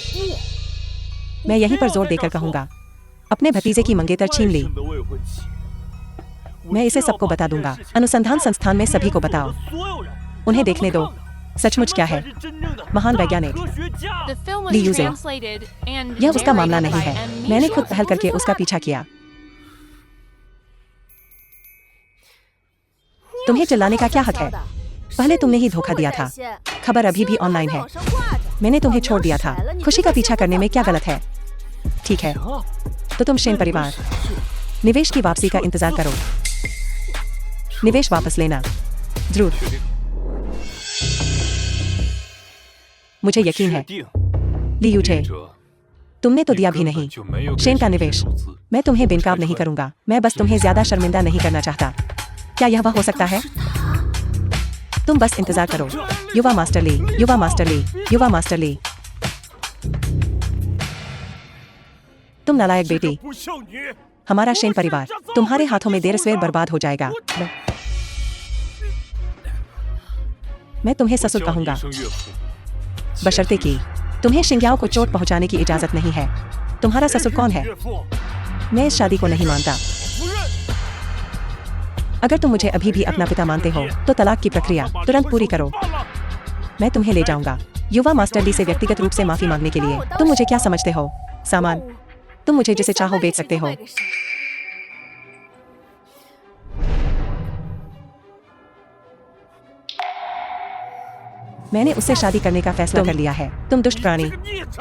मैं यहीं पर जोर देकर कहूंगा, अपने भतीजे की मंगेतर छीन ली। मैं इसे सबको बता दूंगा। अनुसंधान संस्थान में सभी को बताओ। उन्हें देखने दो सचमुच क्या है। महान वैज्ञानिक The film Lee was यूजे, translated and यह उसका मामला narrated नहीं by है। M. मैंने खुद Misha. पहल करके उसका पीछा किया। तुम्हें चिल्लाने का क्या हक है? पहले तुमने ही धोखा दिया था। खबर अभी भी ऑनलाइन है। मैंने तुम्हें छोड़ दिया था। खुशी का पीछा करने में क्या गलत है? ठीक है, तो तुम शेन परिवार निवेश की वापसी का इंतजार करो। निवेश वापस लेना जरूर। मुझे यकीन है ली यूजे, तुमने तो दिया भी नहीं शेन का निवेश। मैं तुम्हें बेनकाब नहीं करूंगा। मैं बस तुम्हें ज्यादा शर्मिंदा नहीं करना चाहता। क्या यह वह हो सकता है? तुम बस इंतजार करो। युवा मास्टर ली, युवा मास्टर ली, युवा मास्टर ली। तुम नालायक बेटी, हमारा शेन परिवार तुम्हारे हाथों में देर सवेर बर्बाद हो जाएगा। मैं तुम्हें ससुर कहूंगा, बशर्ते कि तुम्हें शिंग्याओ को चोट पहुंचाने की इजाजत नहीं है। तुम्हारा ससुर कौन है? मैं इस शादी को नहीं मानता। अगर तुम मुझे अभी भी अपना पिता मानते हो तो तलाक की प्रक्रिया तुरंत पूरी करो। मैं तुम्हें ले जाऊंगा युवा मास्टर ली से व्यक्तिगत रूप से माफी मांगने के लिए। तुम मुझे क्या समझते हो? सामान। तुम मुझे जिसे चाहो बेच सकते हो। मैंने उससे शादी करने का फैसला कर लिया है। तुम दुष्ट प्राणी।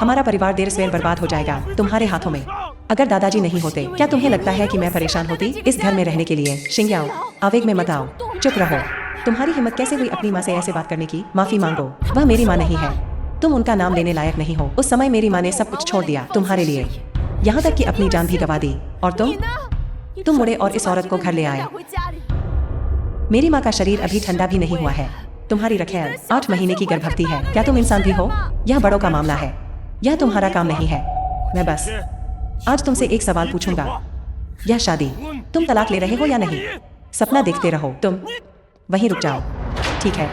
हमारा परिवार देर सवेर बर्बाद हो जाएगा तुम्हारे हाथों में। अगर दादाजी नहीं होते, क्या तुम्हें लगता है कि मैं परेशान होती इस घर में रहने के लिए? शिंग्याओ, आवेग में मत आओ, चुप रहो। तुम्हारी हिम्मत कैसे हुई अपनी माँ से ऐसे बात करने की? माफी मांगो, वह मेरी माँ नहीं है। तुम उनका नाम लेने लायक नहीं हो। उस समय मेरी माँ ने सब कुछ छोड़ दिया तुम्हारे लिए, यहाँ तक कि अपनी जान भी गंवा दी। और तुम मुड़े और इस औरत को घर ले आए। मेरी माँ का शरीर अभी ठंडा भी नहीं हुआ है। तुम्हारी रखेल 8 महीने की गर्भवती है। क्या तुम इंसान भी हो? यह बड़ों का मामला है, यह तुम्हारा काम नहीं है। मैं बस आज तुमसे एक सवाल पूछूंगा। यह शादी, तुम तलाक ले रहे हो या नहीं? सपना देखते रहो। तुम वहीं रुक जाओ, ठीक है?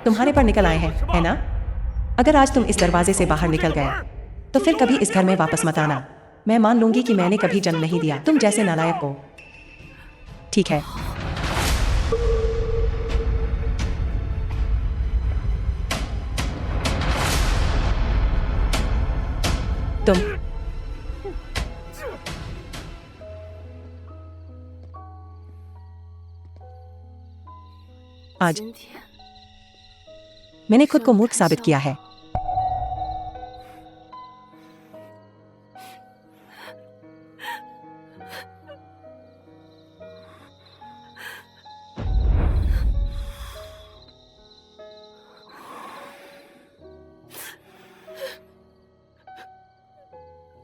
तुम्हारे पर निकल आए हैं, है ना? अगर आज तुम इस दरवाजे से बाहर निकल गए तो फिर कभी इस घर में वापस मत आना। मैं मान लूंगी कि मैंने कभी जन्म नहीं दिया तुम जैसे नालायक को। ठीक है? तुम आज मैंने खुद को मूर्ख साबित किया है।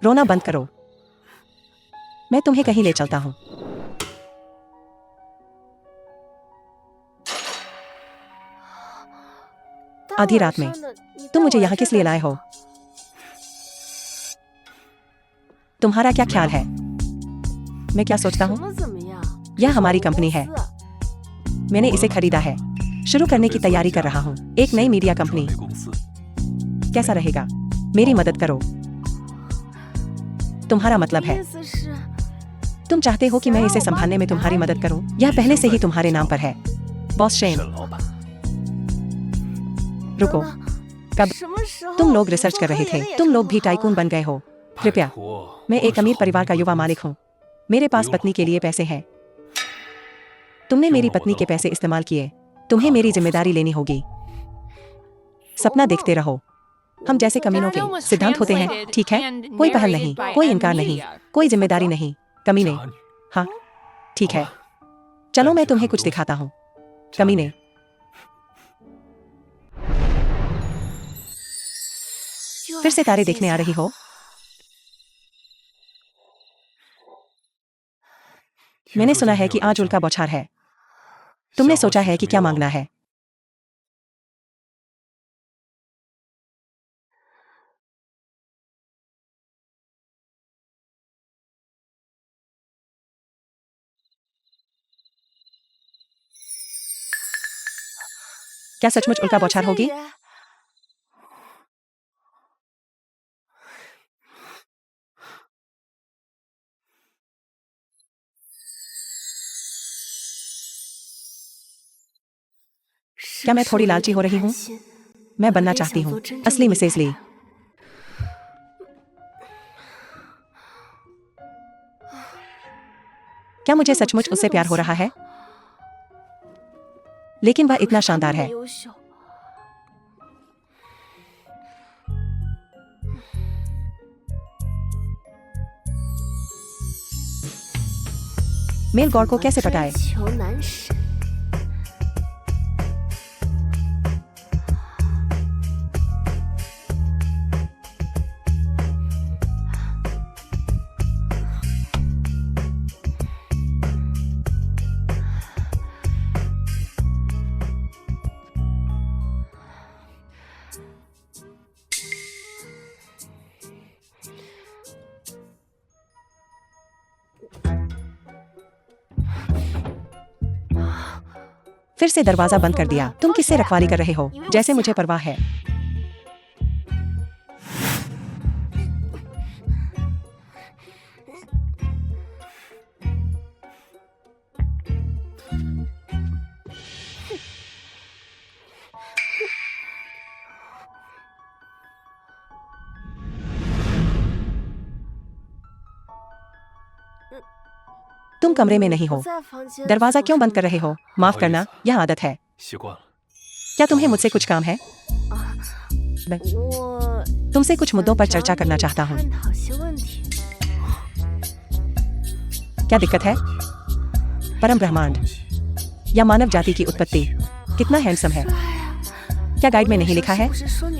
रोना बंद करो, मैं तुम्हें कहीं ले चलता हूं। आधी रात में तुम मुझे यहाँ किस लिए लाए हो? तुम्हारा क्या ख्याल है मैं क्या सोचता हूँ? यह हमारी कंपनी है, मैंने इसे खरीदा है। शुरू करने की तैयारी कर रहा हूँ, एक नई मीडिया कंपनी। कैसा रहेगा? मेरी मदद करो। तुम्हारा मतलब है तुम चाहते हो कि मैं इसे संभालने में तुम्हारी मदद करूं? यह पहले से ही तुम्हारे नाम पर है, बॉस शेन। रुको, कब? तुम लोग रिसर्च कर रहे थे, तुम लोग भी टाइकून बन गए हो। कृपया, मैं एक अमीर परिवार का युवा मालिक हूँ, मेरे पास पत्नी के लिए पैसे हैं। तुमने मेरी पत्नी के पैसे इस्तेमाल किए, तुम्हें मेरी जिम्मेदारी लेनी होगी। सपना देखते रहो। हम जैसे कमीनों के सिद्धांत होते हैं, ठीक है? कोई पहल नहीं, कोई इनकार नहीं, कोई जिम्मेदारी नहीं। कमीने, हाँ ठीक है, चलो मैं तुम्हें कुछ दिखाता हूँ। कमीने, फिर से तारे देखने आ रही हो? मैंने सुना है कि आज उल्का बौछार है। तुमने सोचा है कि क्या मांगना है? क्या सचमुच उल्का बौछार होगी? क्या मैं थोड़ी लालची हो रही हूँ? मैं बनना चाहती हूँ असली मिसेज ली। क्या मुझे सचमुच उससे प्यार हो रहा है? लेकिन वह इतना शानदार है। मेल गौर को कैसे पटाए? फिर से दरवाजा बंद कर दिया। तुम किससे रखवाली कर रहे हो? जैसे मुझे परवाह है। तुम कमरे में नहीं हो, दरवाजा क्यों बंद कर रहे हो? माफ करना, यह आदत है। 习惯了。 क्या तुम्हें मुझसे कुछ काम है? मैं तुमसे कुछ मुद्दों पर चर्चा करना चाहता हूँ। क्या दिक्कत है? परम ब्रह्मांड या मानव जाति की उत्पत्ति कितना हैंडसम है। क्या गाइड में नहीं लिखा है?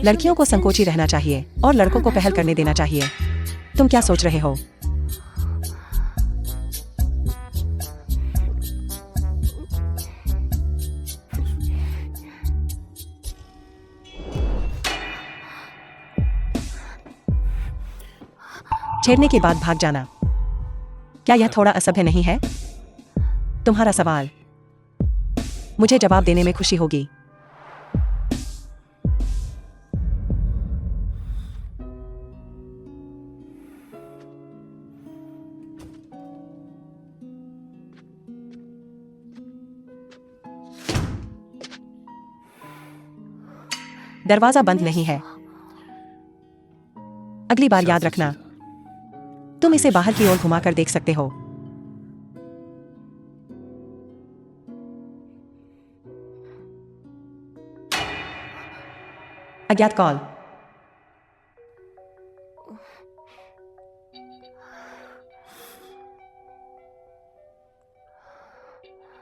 लड़कियों को संकोची रहना चाहिए और लड़कों को पहल करने देना चाहिए। तुम क्या सोच रहे हो? छेड़ने के बाद भाग जाना, क्या यह थोड़ा असभ्य नहीं है? तुम्हारा सवाल मुझे जवाब देने में खुशी होगी। दरवाजा बंद नहीं है। अगली बार याद रखना, तुम इसे बाहर की ओर घुमाकर देख सकते हो। अज्ञात कॉल।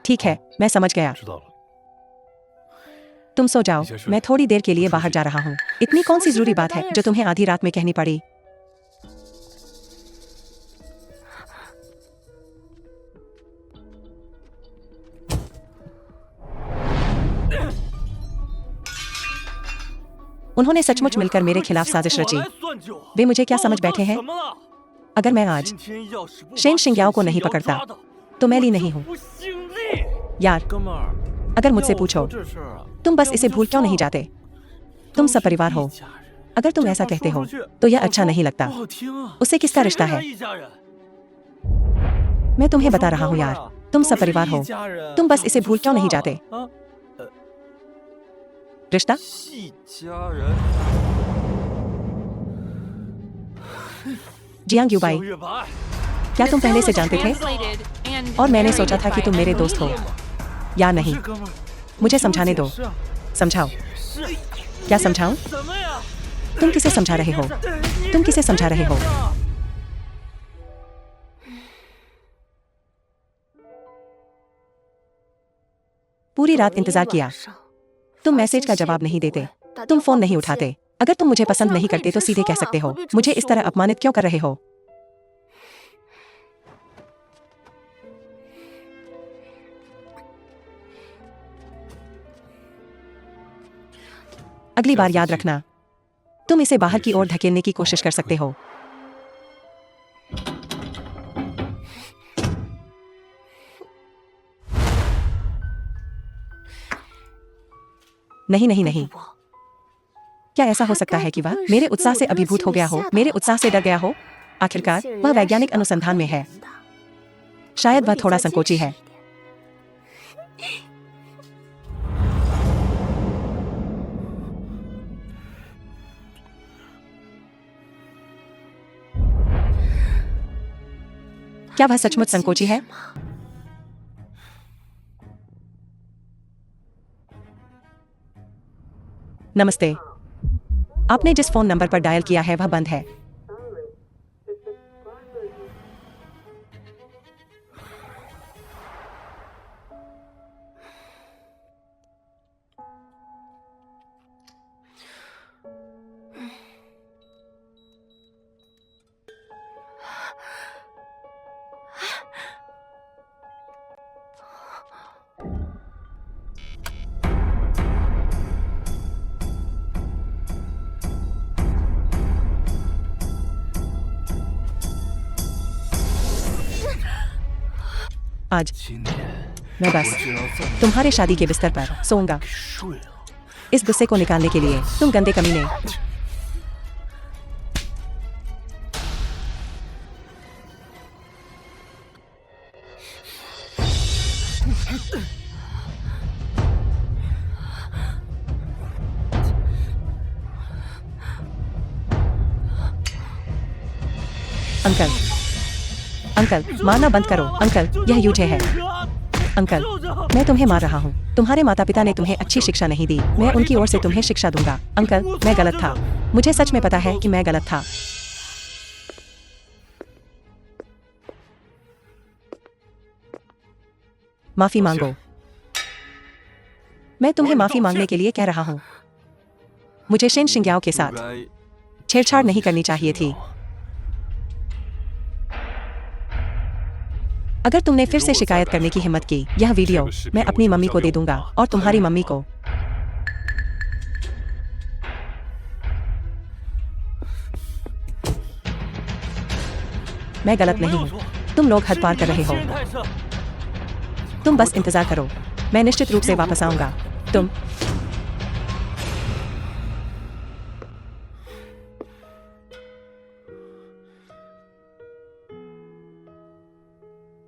ठीक है, मैं समझ गया। 知道了。 तुम सो जाओ, मैं थोड़ी देर के लिए बाहर जा रहा हूँ। इतनी कौन सी जरूरी बात है जो तुम्हें आधी रात में कहनी पड़ी? उन्होंने सचमुच मिलकर मेरे खिलाफ साजिश रची। वे मुझे क्या समझ बैठे हैं? अगर मैं आज शेन शिंग्याओ को नहीं पकड़ता तो मैं ली नहीं हूँ। यार, अगर मुझसे पूछो तुम बस इसे भूल क्यों नहीं जाते? तुम सब परिवार हो। अगर तुम ऐसा कहते हो तो यह अच्छा नहीं लगता। उससे किसका रिश्ता है? मैं तुम्हें बता रहा हूँ यार, तुम सब परिवार हो। तुम बस इसे भूल क्यों नहीं जाते? रिश्ता? जियांग युबाई, क्या तुम पहले से जानते थे? Translated and और मैंने सोचा था कि narrated तुम by मेरे दोस्त हो Emilio. या नहीं। मुझे समझाने दो। समझाओ। क्या समझाऊं? तुम किसे समझा रहे हो? तुम किसे समझा रहे हो? पूरी रात इंतजार किया। तुम मैसेज का जवाब नहीं देते, तुम फोन नहीं उठाते। अगर तुम मुझे पसंद नहीं करते तो सीधे कह सकते हो। मुझे इस तरह अपमानित क्यों कर रहे हो? अगली बार याद रखना, तुम इसे बाहर की ओर धकेलने की कोशिश कर सकते हो। नहीं नहीं नहीं, क्या ऐसा हो सकता है कि वह मेरे उत्साह से अभिभूत हो गया हो, मेरे उत्साह से डर गया हो? आखिरकार वह वैज्ञानिक अनुसंधान में है। शायद वह थोड़ा संकोची है। क्या वह सचमुच संकोची है? नमस्ते। आपने जिस फोन नंबर पर डायल किया है वह बंद है। आज 今天 मैं बस तुम्हारे शादी के बिस्तर पर सोऊंगा। इस गुस्से को निकालने के लिए तुम गंदे कमीने। अंकल, अंकल, मारना बंद करो। अंकल, यह यूजे है। अंकल, मैं तुम्हें मार रहा हूँ। तुम्हारे माता पिता ने तुम्हें अच्छी शिक्षा नहीं दी। मैं उनकी ओर से तुम्हें शिक्षा दूंगा। अंकल, मैं गलत था। मुझे सच में पता है कि मैं गलत था। माफी मांगो। मैं तुम्हें माफी मांगने के लिए कह रहा हूँ। मुझे शेन शिंग्याओ के साथ छेड़छाड़ नहीं करनी चाहिए थी। अगर तुमने फिर से शिकायत करने की हिम्मत की, यह वीडियो मैं अपनी मम्मी को दे दूंगा और तुम्हारी मम्मी को। मैं गलत नहीं हूँ। तुम लोग हद पार कर रहे हो। तुम बस इंतजार करो। मैं निश्चित रूप से वापस आऊंगा। तुम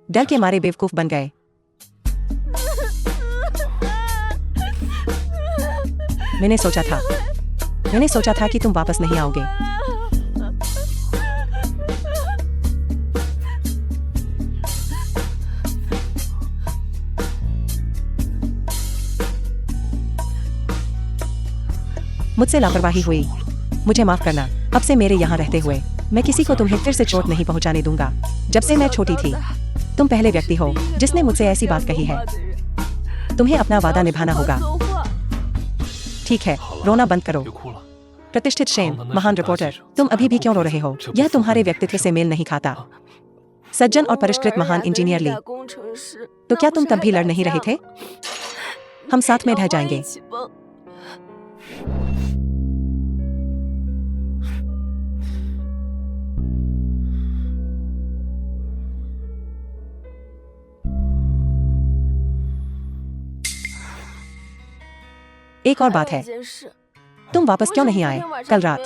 डर के मारे बेवकूफ बन गए। मैंने सोचा था कि तुम वापस नहीं आओगे। मुझसे लापरवाही हुई। मुझे माफ करना। अब से मेरे यहाँ रहते हुए मैं किसी को तुम्हें फिर से चोट नहीं पहुँचाने दूंगा। जब से मैं छोटी थी, तुम पहले व्यक्ति हो जिसने मुझसे ऐसी बात कही है। तुम्हें अपना वादा निभाना होगा। ठीक है, रोना बंद करो। प्रतिष्ठित शेन, महान रिपोर्टर, तुम अभी भी क्यों रो रहे हो? यह तुम्हारे व्यक्तित्व से मेल नहीं खाता। सज्जन और परिष्कृत महान इंजीनियर ली, तो क्या तुम तब भी लड़ नहीं रहे थे? हम साथ में ढह जाएंगे। एक और बात है, तुम वापस क्यों नहीं आए? कल रात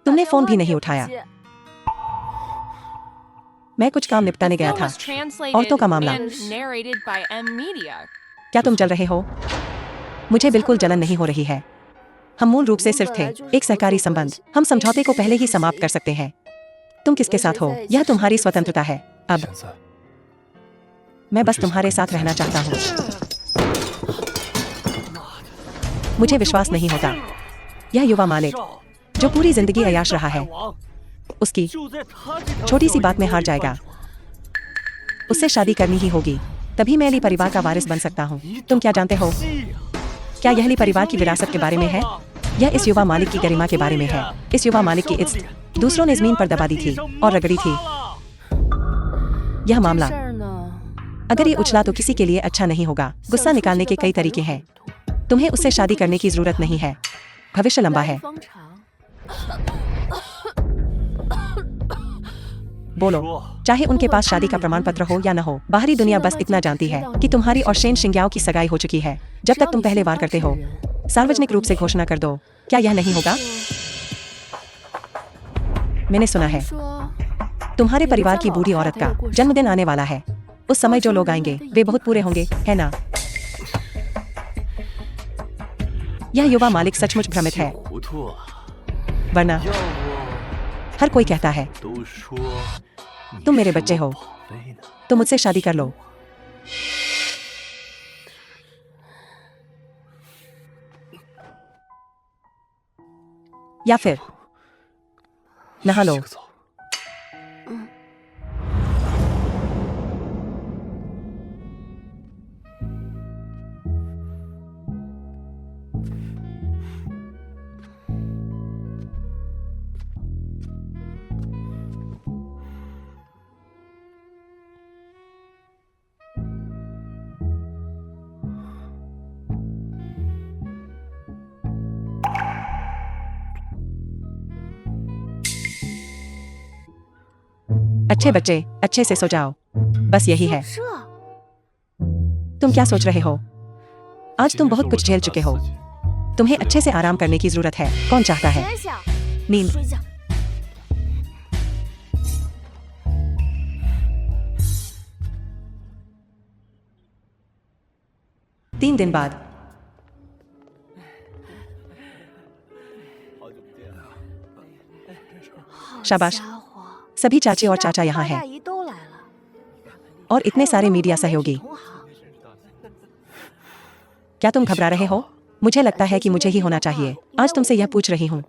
तुमने फोन भी नहीं उठाया। मैं कुछ काम निपटाने गया था। औरतों का मामला। क्या तुम जल रहे हो? मुझे बिल्कुल जलन नहीं हो रही है। हम मूल रूप से सिर्फ थे एक सहकारी संबंध। हम समझौते को पहले ही समाप्त कर सकते हैं। तुम किसके साथ हो, यह तुम्हारी स्वतंत्रता है। अब मैं बस तुम्हारे साथ रहना चाहता हूँ। मुझे विश्वास नहीं होता। यह युवा मालिक जो पूरी जिंदगी अय्याश रहा है, उसकी छोटी सी बात में हार जाएगा। उससे शादी करनी ही होगी, तभी मैं ली परिवार का वारिस बन सकता हूँ। तुम क्या जानते हो? क्या यह ली परिवार की विरासत के बारे में है? यह इस युवा मालिक की गरिमा के बारे में है। इस युवा मालिक की इज्जत दूसरों ने जमीन पर दबा दी थी और रगड़ी थी। यह मामला अगर ये उछला तो किसी के लिए अच्छा नहीं होगा। गुस्सा निकालने के कई तरीके हैं। तुम्हें उससे शादी करने की जरूरत नहीं है। भविष्य लंबा है। बोलो, चाहे उनके पास शादी का प्रमाण पत्र हो या न हो, बाहरी दुनिया बस इतना जानती है कि तुम्हारी और शेन शिंग्याओ की सगाई हो चुकी है। जब तक तुम पहले वार करते हो, सार्वजनिक रूप से घोषणा कर दो। क्या यह नहीं होगा? मैंने सुना है तुम्हारे परिवार की बूढ़ी औरत का जन्मदिन आने वाला है। उस समय जो लोग आएंगे वे बहुत पूरे होंगे, है ना? यह युवा मालिक सचमुच भ्रमित है। वरना हर कोई कहता है तुम मेरे बच्चे हो, तो मुझसे शादी कर लो। या फिर नहा लो। अच्छे बच्चे अच्छे से सो जाओ। बस यही है। तुम क्या सोच रहे हो? आज तुम बहुत कुछ झेल चुके हो। तुम्हें अच्छे से आराम करने की जरूरत है। कौन चाहता है 想想 नींद? 睡觉。 3 दिन बाद शाबाश। 家伙， सभी चाची और चाचा यहाँ 大 हैं 大姨都来了， और इतने सारे मीडिया सहयोगी। 同行 क्या तुम घबरा रहे हो? मुझे लगता है कि मुझे ही होना चाहिए। आज तुमसे यह पूछ रही हूँ।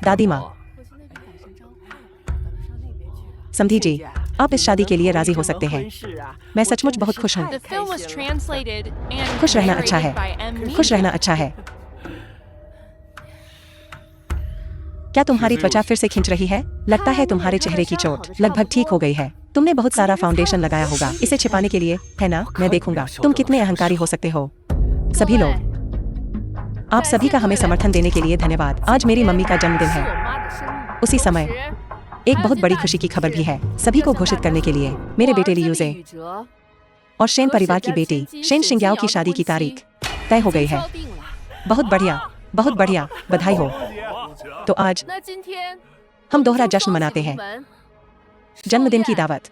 दादी माँ, समधी जी, आप इस शादी के लिए राजी हो सकते हैं। मैं सचमुच बहुत खुश हूँ। The film was translated and खुश रहना अच्छा है। narrated by M. खुश रहना अच्छा है। क्या तुम्हारी त्वचा फिर से खिंच रही है? लगता है तुम्हारे चेहरे की चोट लगभग ठीक हो गई है। तुमने बहुत सारा फाउंडेशन लगाया होगा इसे छिपाने के लिए, है ना? मैं देखूंगा तुम कितने अहंकारी हो सकते हो। सभी लोग, आप सभी का हमें समर्थन देने के लिए धन्यवाद। आज मेरी मम्मी का जन्मदिन 是 है। 我妈的生日。 उसी समय एक बहुत बड़ी खुशी की खबर भी है सभी को घोषित करने के लिए। मेरे बेटे लियूजे 宇哲 और शेन परिवार की बेटी शेन शिंग्याओ की शादी की तारीख तय हो गई है। 敲定了。 बहुत बढ़िया, बहुत बढ़िया, बधाई हो। तो आज 那今天 हम दोहरा जश्न मनाते हैं। 门 जन्मदिन की दावत,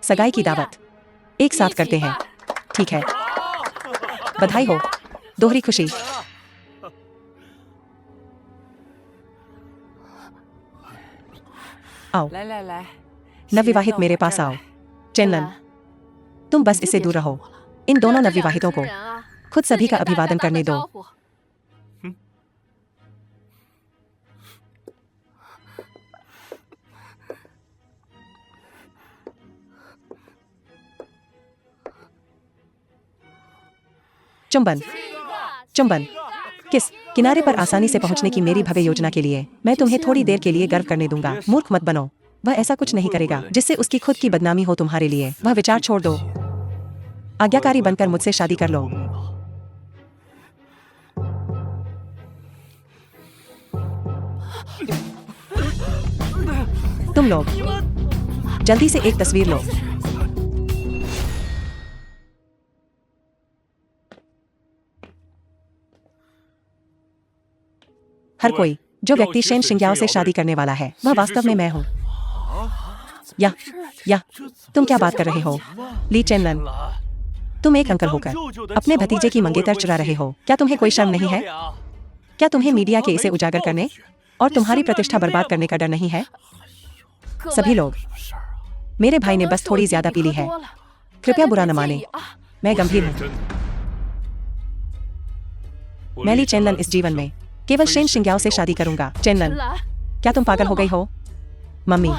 सगाई की दावत एक साथ करते हैं। ठीक है, बधाई हो। दोहरी खुशी। आओ, 来来来， नवविवाहित मेरे पास आओ। चेनलन, तुम बस इससे दूर रहो। इन दोनों नवविवाहितों को 人啊， खुद सभी का 自己跟大家 अभिवादन 打个 करने दो। 招呼 चुंबन, चुंबन, किस किनारे पर आसानी से पहुंचने की मेरी भव्य योजना के लिए मैं तुम्हें थोड़ी देर के लिए गर्व करने दूंगा। मूर्ख मत बनो। वह ऐसा कुछ नहीं करेगा जिससे उसकी खुद की बदनामी हो तुम्हारे लिए। वह विचार छोड़ दो। आज्ञाकारी बनकर मुझसे शादी कर लो। तुम लोग जल्दी से एक तस्वीर लो। हर कोई जो व्यक्ति शेन शिंग्याओ से शादी करने वाला है वह वास्तव में मैं हूँ। या तुम क्या बात कर रहे हो? ली चेनलन, तुम एक अंकल होकर अपने भतीजे की मंगेतर चुरा रहे हो। क्या तुम्हें कोई शर्म नहीं है? क्या तुम्हें मीडिया के इसे उजागर करने और तुम्हारी प्रतिष्ठा बर्बाद करने का डर नहीं है? 各 सभी 位 लोग, मेरे भाई ने बस थोड़ी ज्यादा पी ली है। कृपया बुरा न माने, मैं गंभीर हूँ। मैं ली चेनलन इस जीवन में केवल शेन शिंग्याओ से शादी करूंगा। चेनलन, 来， क्या तुम पागल हो गई हो? मम्मी,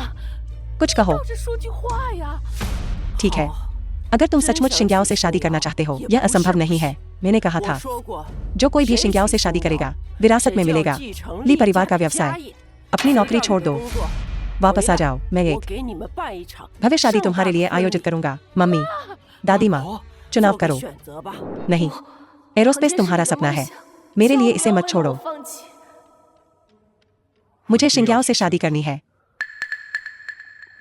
कुछ कहो। 倒是说句话呀！ ठीक है, अगर तुम सचमुच शिंग्याओ से शादी करना चाहते हो, यह असंभव नहीं है। मैंने कहा 我 था 说过， जो कोई भी शिंग्याओ से शादी करेगा विरासत में 谁叫 मिलेगा। 继承 ली 立 परिवार 家 का 的 व्यवसाय 家业， अपनी 谁 नौकरी 让 छोड़ 你的 दो। 工作 वापस आ 回来 जाओ। मैं 我 एक 给你们办一场 भव्य शादी 盛大 तुम्हारे 的 लिए 婚 आयोजित 礼 करूंगा। मम्मी, दादी माँ, 好 चुनाव 做个 करो। 选择吧。 नहीं, एरोस्पेस तुम्हारा सपना है। मेरे लिए इसे मत छोड़ो। 放弃。 मुझे शिंग्याओ से शादी करनी है,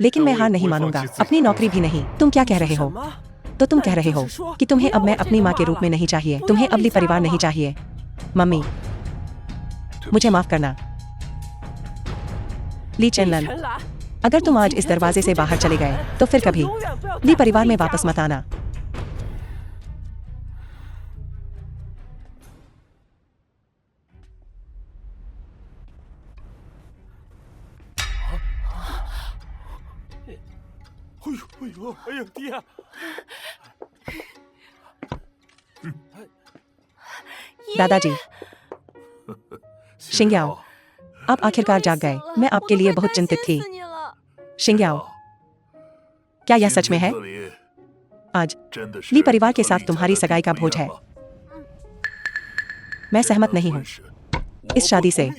लेकिन मैं हार नहीं मानूंगा, अपनी नौकरी भी नहीं। तुम क्या कह रहे 什 हो? 么？ तो तुम कह रहे हो कि तुम्हें अब मैं अपनी माँ के रूप में नहीं चाहिए, तुम्हें अब ली परिवार नहीं चाहिए। मम्मी, मुझे माफ करना। ली 李 चेनलन, 晨兰， अगर तुम आज इस दरवाजे से बाहर चले गए तो फिर 就 कभी 永远不要 ली 看 परिवार में 李家 वापस 了 मत आना। दादाजी, शिंग्याओ, आप आखिरकार जाग गए। मैं आपके लिए बहुत चिंतित थी। 死你了！ शिंग्याओ, क्या यह सच में है? आज ली परिवार के साथ तुम्हारी सगाई का भोज है। मैं सहमत नहीं हूँ इस शादी से।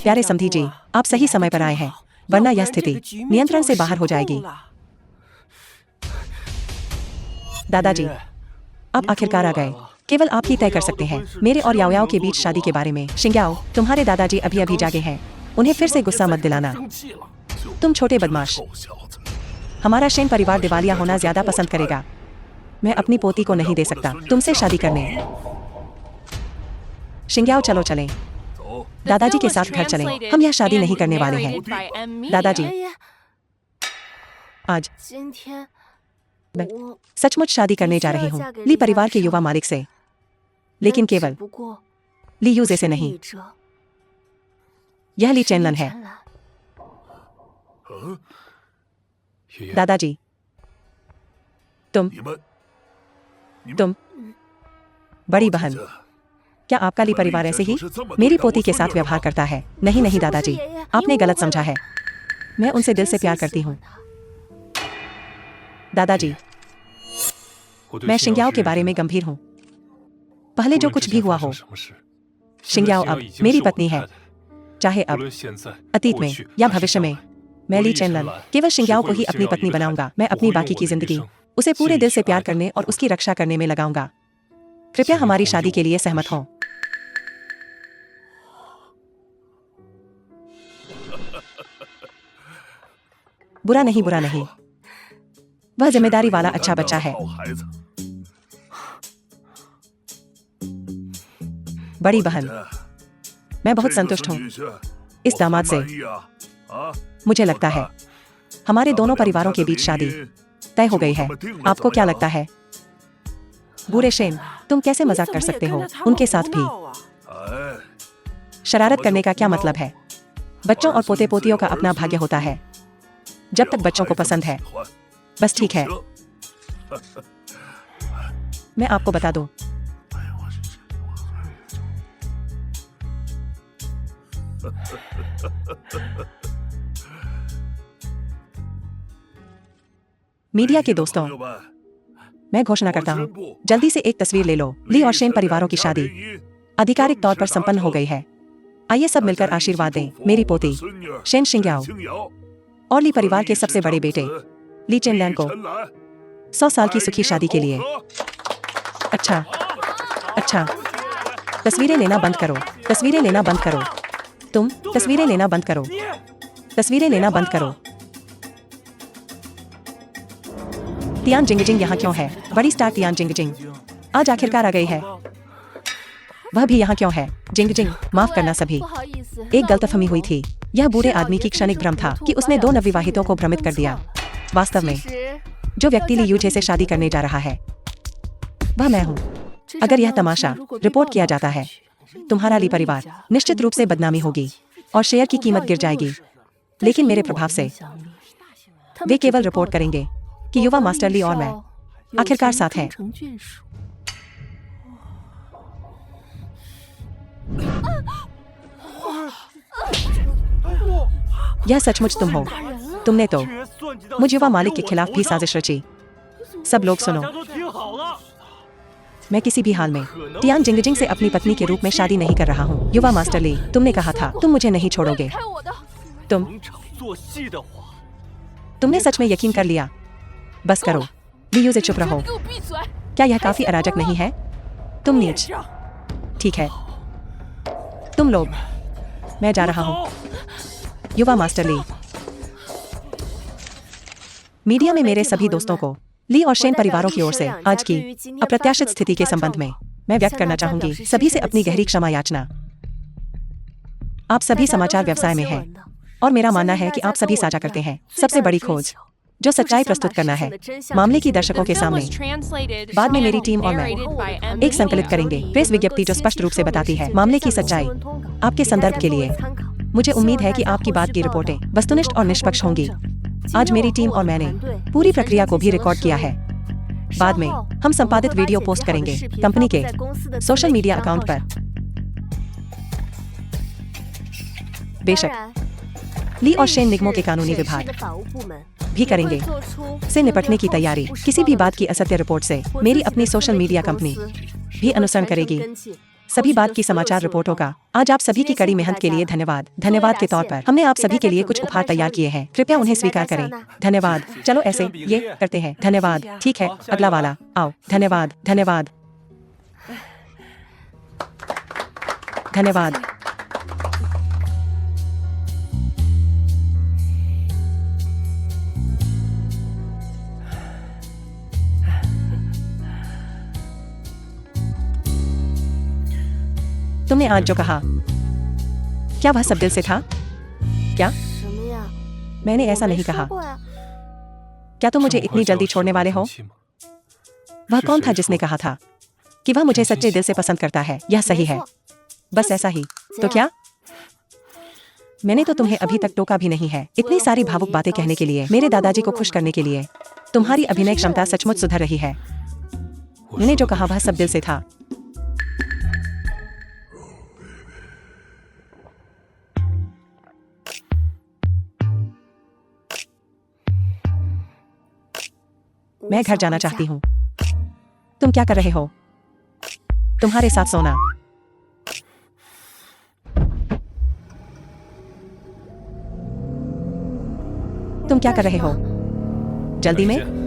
प्यारे समधी जी, आप सही समय पर आए हैं, वरना यह स्थिति नियंत्रण से बाहर हो जाएगी। दादाजी, आप आखिरकार आ गए। केवल आप ही तय कर सकते हैं मेरे और याओयाओ के बीच शादी के बारे में। शिंग्याओ, तुम्हारे दादाजी अभी अभी जागे हैं। उन्हें फिर से गुस्सा मत दिलाना। तुम छोटे बदमाश। हमारा शेन परिवार दिवालिया होना ज्यादा पसंद करेगा। मैं अपनी पोती को नहीं दे सकता तुमसे शादी करने। शिंग्याओ चलो चलें। दादाजी के साथ घर चलें। हम यह शादी नहीं करने वाले हैं। दादाजी, आज 今天 मैं 我 सचमुच शादी करने जा रही हूँ ली परिवार के युवा मालिक से, लेकिन 只 केवल 不过 ली यूजे से नहीं। 一者 यह ली चेनलन है। 陈兰 दादाजी, तुम 你们 तुम बड़ी बहन, क्या आपका ली परिवार ऐसे ही मेरी पोती के साथ व्यवहार करता है? नहीं नहीं दादाजी, आपने गलत समझा है। मैं उनसे दिल से प्यार करती हूँ। दादाजी, मैं शिंग्याओ के बारे में गंभीर हूँ। पहले जो कुछ भी हुआ हो, शिंग्याओ अब मेरी पत्नी है। चाहे अब अतीत में या भविष्य में, मैं ली चेनलन केवल शिंग्याओ को ही अपनी पत्नी बनाऊंगा। मैं अपनी बाकी की जिंदगी उसे पूरे दिल से प्यार करने और उसकी रक्षा करने में लगाऊंगा। कृपया हमारी शादी के लिए सहमत हों। बुरा नहीं, बुरा नहीं। वह जिम्मेदारी वाला अच्छा बच्चा है। 好孩子， बड़ी बहन, मैं बहुत संतुष्ट हूँ इस दामाद से। मुझे लगता है हमारे दोनों परिवारों के बीच शादी तय हो गई है। आपको क्या लगता है? बूढ़े शेन, तुम कैसे मजाक कर सकते हो? उनके साथ भी 哎， शरारत करने का क्या मतलब है? बच्चों और पोते पोतियों का अपना भाग्य होता है, जब तक बच्चों को पसंद है। बस ठीक है। मैं आपको बता दूं, मीडिया के दोस्तों, 朋友们， मैं घोषणा करता हूँ, जल्दी से एक तस्वीर ले लो। ली और शेन परिवारों की शादी आधिकारिक तौर पर संपन्न हो गई है। आइए सब मिलकर आशीर्वाद दें मेरी पोती शेन शिंग्याओ 青瑶 और ली परिवार के सबसे बड़े बेटे ली चेनलैन को 100 साल की सुखी शादी के लिए। अच्छा अच्छा, तस्वीरें लेना बंद करो। तस्वीरें लेना बंद करो। तुम तस्वीरें लेना बंद करो। तस्वीरें लेना बंद करो। तियान जिंगजिंग यहाँ क्यों है? बड़ी स्टार तियान जिंगजिंग आज आखिरकार आ गई है। वह भी यहाँ क्यों है? जिंगजिंग, माफ करना सभी, 不好意思， एक गलतफहमी हुई थी। यह बूढ़े आदमी की क्षणिक भ्रम था कि उसने 2 नवविवाहितों को भ्रमित कर दिया। वास्तव में 其实 जो व्यक्ति ली यूजे से शादी करने जा रहा है वह मैं हूँ। अगर यह तमाशा रिपोर्ट किया जाता है, तुम्हारा ली परिवार निश्चित रूप से बदनामी होगी और शेयर की कीमत गिर जाएगी। लेकिन मेरे प्रभाव से वे केवल रिपोर्ट करेंगे कि युवा मास्टर ली और मैं आखिरकार साथ हैं। यह सचमुच तुम हो। तुमने तो मुझ युवा मालिक के खिलाफ भी साजिश रची। सब लोग सुनो, मैं किसी भी हाल में तियान जिंगजिंग से अपनी पत्नी के रूप में शादी नहीं कर रहा हूँ। युवा मास्टर ली, तुमने कहा था तुम मुझे नहीं छोड़ोगे। 开我的， तुम 做戏的话， तुमने सच में यकीन कर लिया। बस करो, ली यूजे चुप रहो। 给我闭嘴！ क्या यह काफी अराजक नहीं है? तुम नीच। ठीक है, तुम लोग, मैं जा रहा हूँ। युवा मास्टर ली, मीडिया में मेरे सभी दोस्तों को ली और शेन परिवारों की ओर से आज की अप्रत्याशित स्थिति के संबंध में मैं व्यक्त करना चाहूंगी सभी से अपनी गहरी क्षमा याचना। आप सभी समाचार व्यवसाय में हैं और मेरा मानना है कि आप सभी साझा करते हैं सबसे बड़ी खोज जो सच्चाई प्रस्तुत करना है मामले की दर्शकों के The film was सामने। translated बाद में मेरी and टीम और मैं narrated by M. एक संकलित करेंगे प्रेस विज्ञप्ति जो स्पष्ट रूप से बताती है मामले की सच्चाई। आपके संदर्भ के लिए मुझे उम्मीद है कि आपकी बात की रिपोर्टें वस्तुनिष्ठ और निष्पक्ष होंगी। आज मेरी टीम और मैंने पूरी प्रक्रिया को भी रिकॉर्ड किया है। बाद में हम संपादित वीडियो पोस्ट करेंगे कंपनी के सोशल मीडिया अकाउंट पर। बेशक ली और शेन निगमों के कानूनी विभाग भी करेंगे से निपटने की तैयारी। किसी भी बात की असत्य रिपोर्ट से मेरी अपनी सोशल मीडिया कंपनी भी अनुसरण करेगी। सभी बात की समाचार रिपोर्टों का आज आप सभी की कड़ी मेहनत के लिए धन्यवाद। धन्यवाद के तौर पर हमने आप सभी के लिए कुछ उपहार तैयार किए हैं, कृपया उन्हें स्वीकार करें। धन्यवाद। चलो ऐसे ये करते हैं। धन्यवाद। ठीक है, अगला वाला आओ। धन्यवाद। धन्यवाद। धन्यवाद। तुमने आज जो कहा, क्या वह सब दिल से था? क्या? 什么呀？ मैंने ऐसा 我没 नहीं 说 कहा। 过呀。 क्या तुम मुझे इतनी जल्दी छोड़ने वाले हो? वह कौन था जिसने कहा था कि वह मुझे सच्चे दिल से पसंद करता है? यह सही 没 है। 错 बस ऐसा ही। तो क्या? मैंने तो तुम्हें अभी तक टोका भी नहीं है इतनी सारी भावुक बातें कहने के लिए, मेरे दादाजी को खुश करने के लिए। तुम्हारी अभिनय क्षमता सचमुच सुधर रही है। मैंने जो कहा वह सब दिल से था। मैं घर जाना चाहती हूँ। तुम क्या कर रहे हो? तुम्हारे साथ सोना। तुम क्या कर रहे हो? जल्दी में?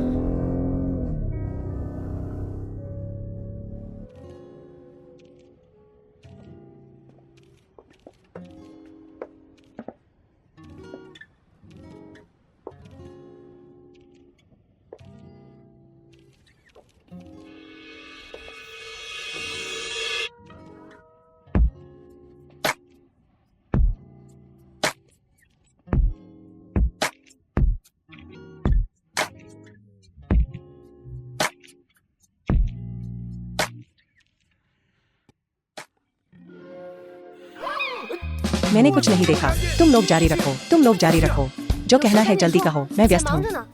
मैंने कुछ नहीं देखा। तुम लोग जारी रखो, तुम लोग जारी रखो। जो कहना है जल्दी कहो, मैं व्यस्त 忙 हूँ। 着呢。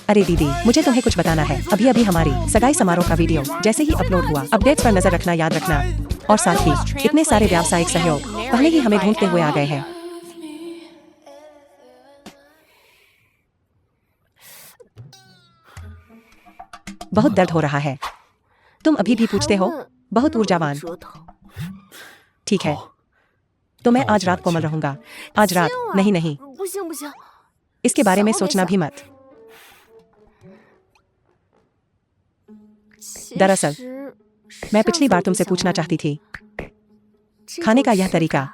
अरे दीदी, मुझे तुम्हें कुछ बताना है। अभी अभी हमारी सगाई समारोह का वीडियो जैसे ही अपलोड हुआ, अपडेट्स पर नजर रखना याद रखना। और साथ ही इतने सारे व्यावसायिक सहयोग पहले ही हमें ढूंढते हुए आ गए हैं। बहुत दर्द हो रहा है। तुम अभी भी पूछते हो? बहुत ऊर्जावान। 舌头 ठीक है, तो मैं आज रात कोमल रहूंगा। आज रात? नहीं नहीं, 不行不行， इसके बारे में सोचना भी मत। 其 दरअसल, 实 मैं पिछली 上次 बार 我就 तुमसे 想 पूछना 问 चाहती थी, 这 खाने 种 का यह 吃 तरीका 法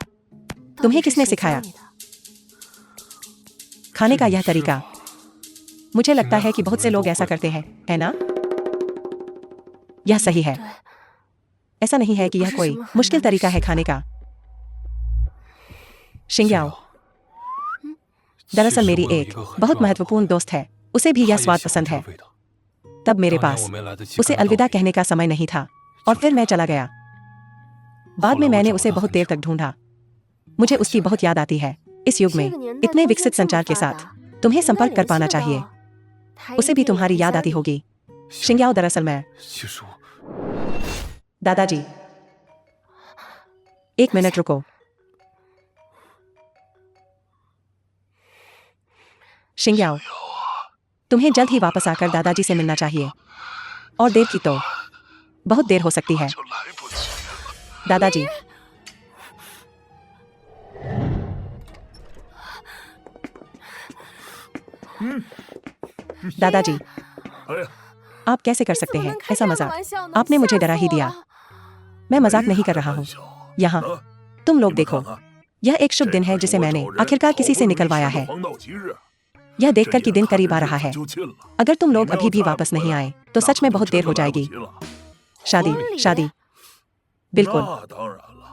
到 तुम्हें 底是 किसने 谁 सिखाया? 教你的？ खाने का यह तरीका। मुझे लगता है कि बहुत से लोग ऐसा करते हैं, है ना? यह सही है। ऐसा नहीं है कि यह कोई मुश्किल तरीका है खाने का। शिंग्याओ, दरअसल मेरी एक बहुत महत्वपूर्ण दोस्त है। उसे भी यह स्वाद पसंद है। तब मेरे पास उसे अलविदा कहने का समय नहीं था और फिर मैं चला गया। बाद में मैंने उसे बहुत देर तक ढूंढा। मुझे उसकी बहुत याद आती है। इस युग में 这个年代 इतने 通 विकसित 讯这么 संचार के 发 साथ 达， तुम्हें 应该 संपर्क कर 联系 पाना 得 चाहिए। 到。他 उसे 一 भी 定 तुम्हारी 有 याद 家 आती 里 होगी। शिंग्याओ, दरअसल मैं 七叔， दादाजी, एक मिनट रुको। शिंग्याओ, तुम्हें जल्द ही वापस आकर दादाजी से मिलना चाहिए। और देर की तो बहुत देर हो सकती है। 就来不及了。 दादाजी, दादाजी, 哎呀， आप कैसे कर 你 सकते 怎么 हैं 能开 ऐसा 这样的 मजाक? 玩笑呢？ आपने मुझे 吓 डरा 死 ही 我 दिया। 了！ मैं मजाक 没 नहीं कर 开 रहा 玩 हूँ। 笑 यहाँ 啊 तुम 你 लोग 们 देखो, 看看 यह एक शुभ 这 दिन है 可是 जिसे 我 मैंने 找人 आखिरकार 好 किसी 不 से 容易 निकलवाया 吃的 है। 黄道吉日， यह 这 देखकर कि 眼 दिन 看着 करीब आ 日 रहा 子 है। 就近了。 अगर तुम लोग 你们 अभी 要 भी 再 वापस 不回 नहीं 来 आए तो 那 सच 可 में 就 बहुत देर 真 हो 的来不 जाएगी। 及了。 शादी, 婚礼 शादी, बिल्कुल। 那当然了。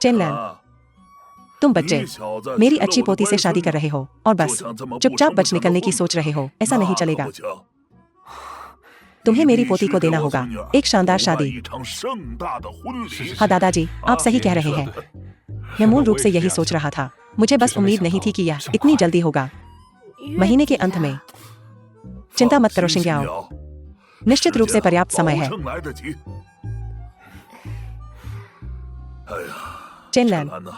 चेनलैन, 啊， तुम 你 बच्चे 小子 मेरी 娶了 अच्छी 我的 पोती से 外 शादी 孙 कर 子 रहे हो और 就 बस 想这么不 चुपचाप 声 बच 不响的 निकलने की 混 सोच रहे हो। ऐसा 那 नहीं 可 चलेगा। 不行 तुम्हें 你 मेरी 必 पोती 须 को 给 देना 我 होगा 孙女儿 एक शानदार 举办 शादी। 一场盛大的婚礼。 हाँ दादाजी, आप सही कह रहे हैं। मैं मूल रूप से यही सोच रहा था। मुझे बस उम्मीद नहीं थी कि यह इतनी जल्दी होगा। 月 महीने के 底 अंत 呀 में। चिंता मत करो 放心 शिंग्याओ, 小 निश्चित रूप से 时间 पर्याप्त समय 保 है। 证来得及。哎呀， चेनलैन, 兰呐，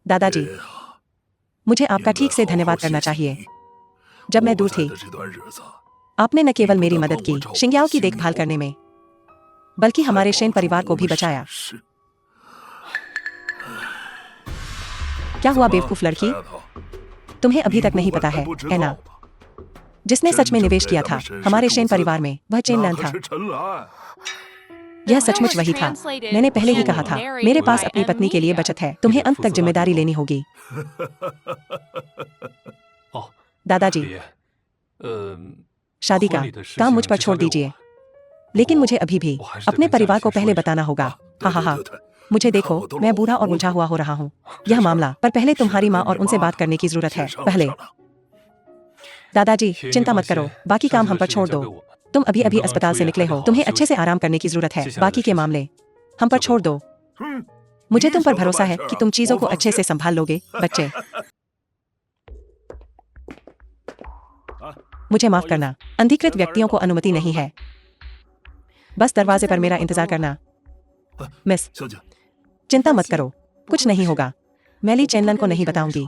दादाजी, 爹呀 मुझे आपका 应该 ठीक से 好好 धन्यवाद 谢 करना 谢 चाहिए। 你 जब मैं 我不 दूर 在 थी, 的这段日子， आपने न केवल 你 मेरी 不但 मदद 帮 की 我照顾 शिंग्याओ की 新 देखभाल 娘 करने में, बल्कि 还 हमारे 保 शेन 住 परिवार 了 को 我 भी 们 बचाया। 沈氏。 क्या हुआ 怎么 बेवकूफ 傻 लड़की? 丫头 तुम्हें अभी 你 तक 不 नहीं 会 पता 还 है, 不知 है 道 ना? 吧？ जिसने 真 सच में 正 निवेश 给 किया 咱 था 们沈氏 हमारे 注 शेन 资 परिवार में, वह 那 चेनलैन 可 था। 是陈兰。 यह सचमुच वही था। मैंने पहले ही कहा था, मेरे पास अपनी पत्नी के लिए बचत है। तुम्हें अंत तक जिम्मेदारी लेनी होगी। 哦， दादाजी, 爹， शादी का 婚礼的事 काम 情 मुझ पर 就交 छोड़ 给我 दीजिए। लेकिन मुझे अभी भी अपने परिवार को पहले बताना होगा। हाँ हाँ हाँ, मुझे देखो, मैं बूढ़ा और उलझा हुआ हो रहा हूँ। यह मामला पर पहले तुम्हारी माँ और उनसे बात करने की जरूरत है। पहले दादाजी चिंता मत करो, बाकी काम हम पर छोड़ दो। तुम अभी अभी अस्पताल से निकले हो, तुम्हें अच्छे से आराम करने की जरूरत है। बाकी के मामले हम पर छोड़ दो। मुझे तुम पर भरोसा है कि तुम चीजों को अच्छे से संभाल लोगे। बच्चे, मुझे माफ करना, अनधिकृत व्यक्तियों को अनुमति नहीं है। बस दरवाजे पर मेरा इंतजार करना। मिस, 小姐， चिंता मत करो, कुछ नहीं होगा। मैं ली चेनलन को नहीं बताऊंगी।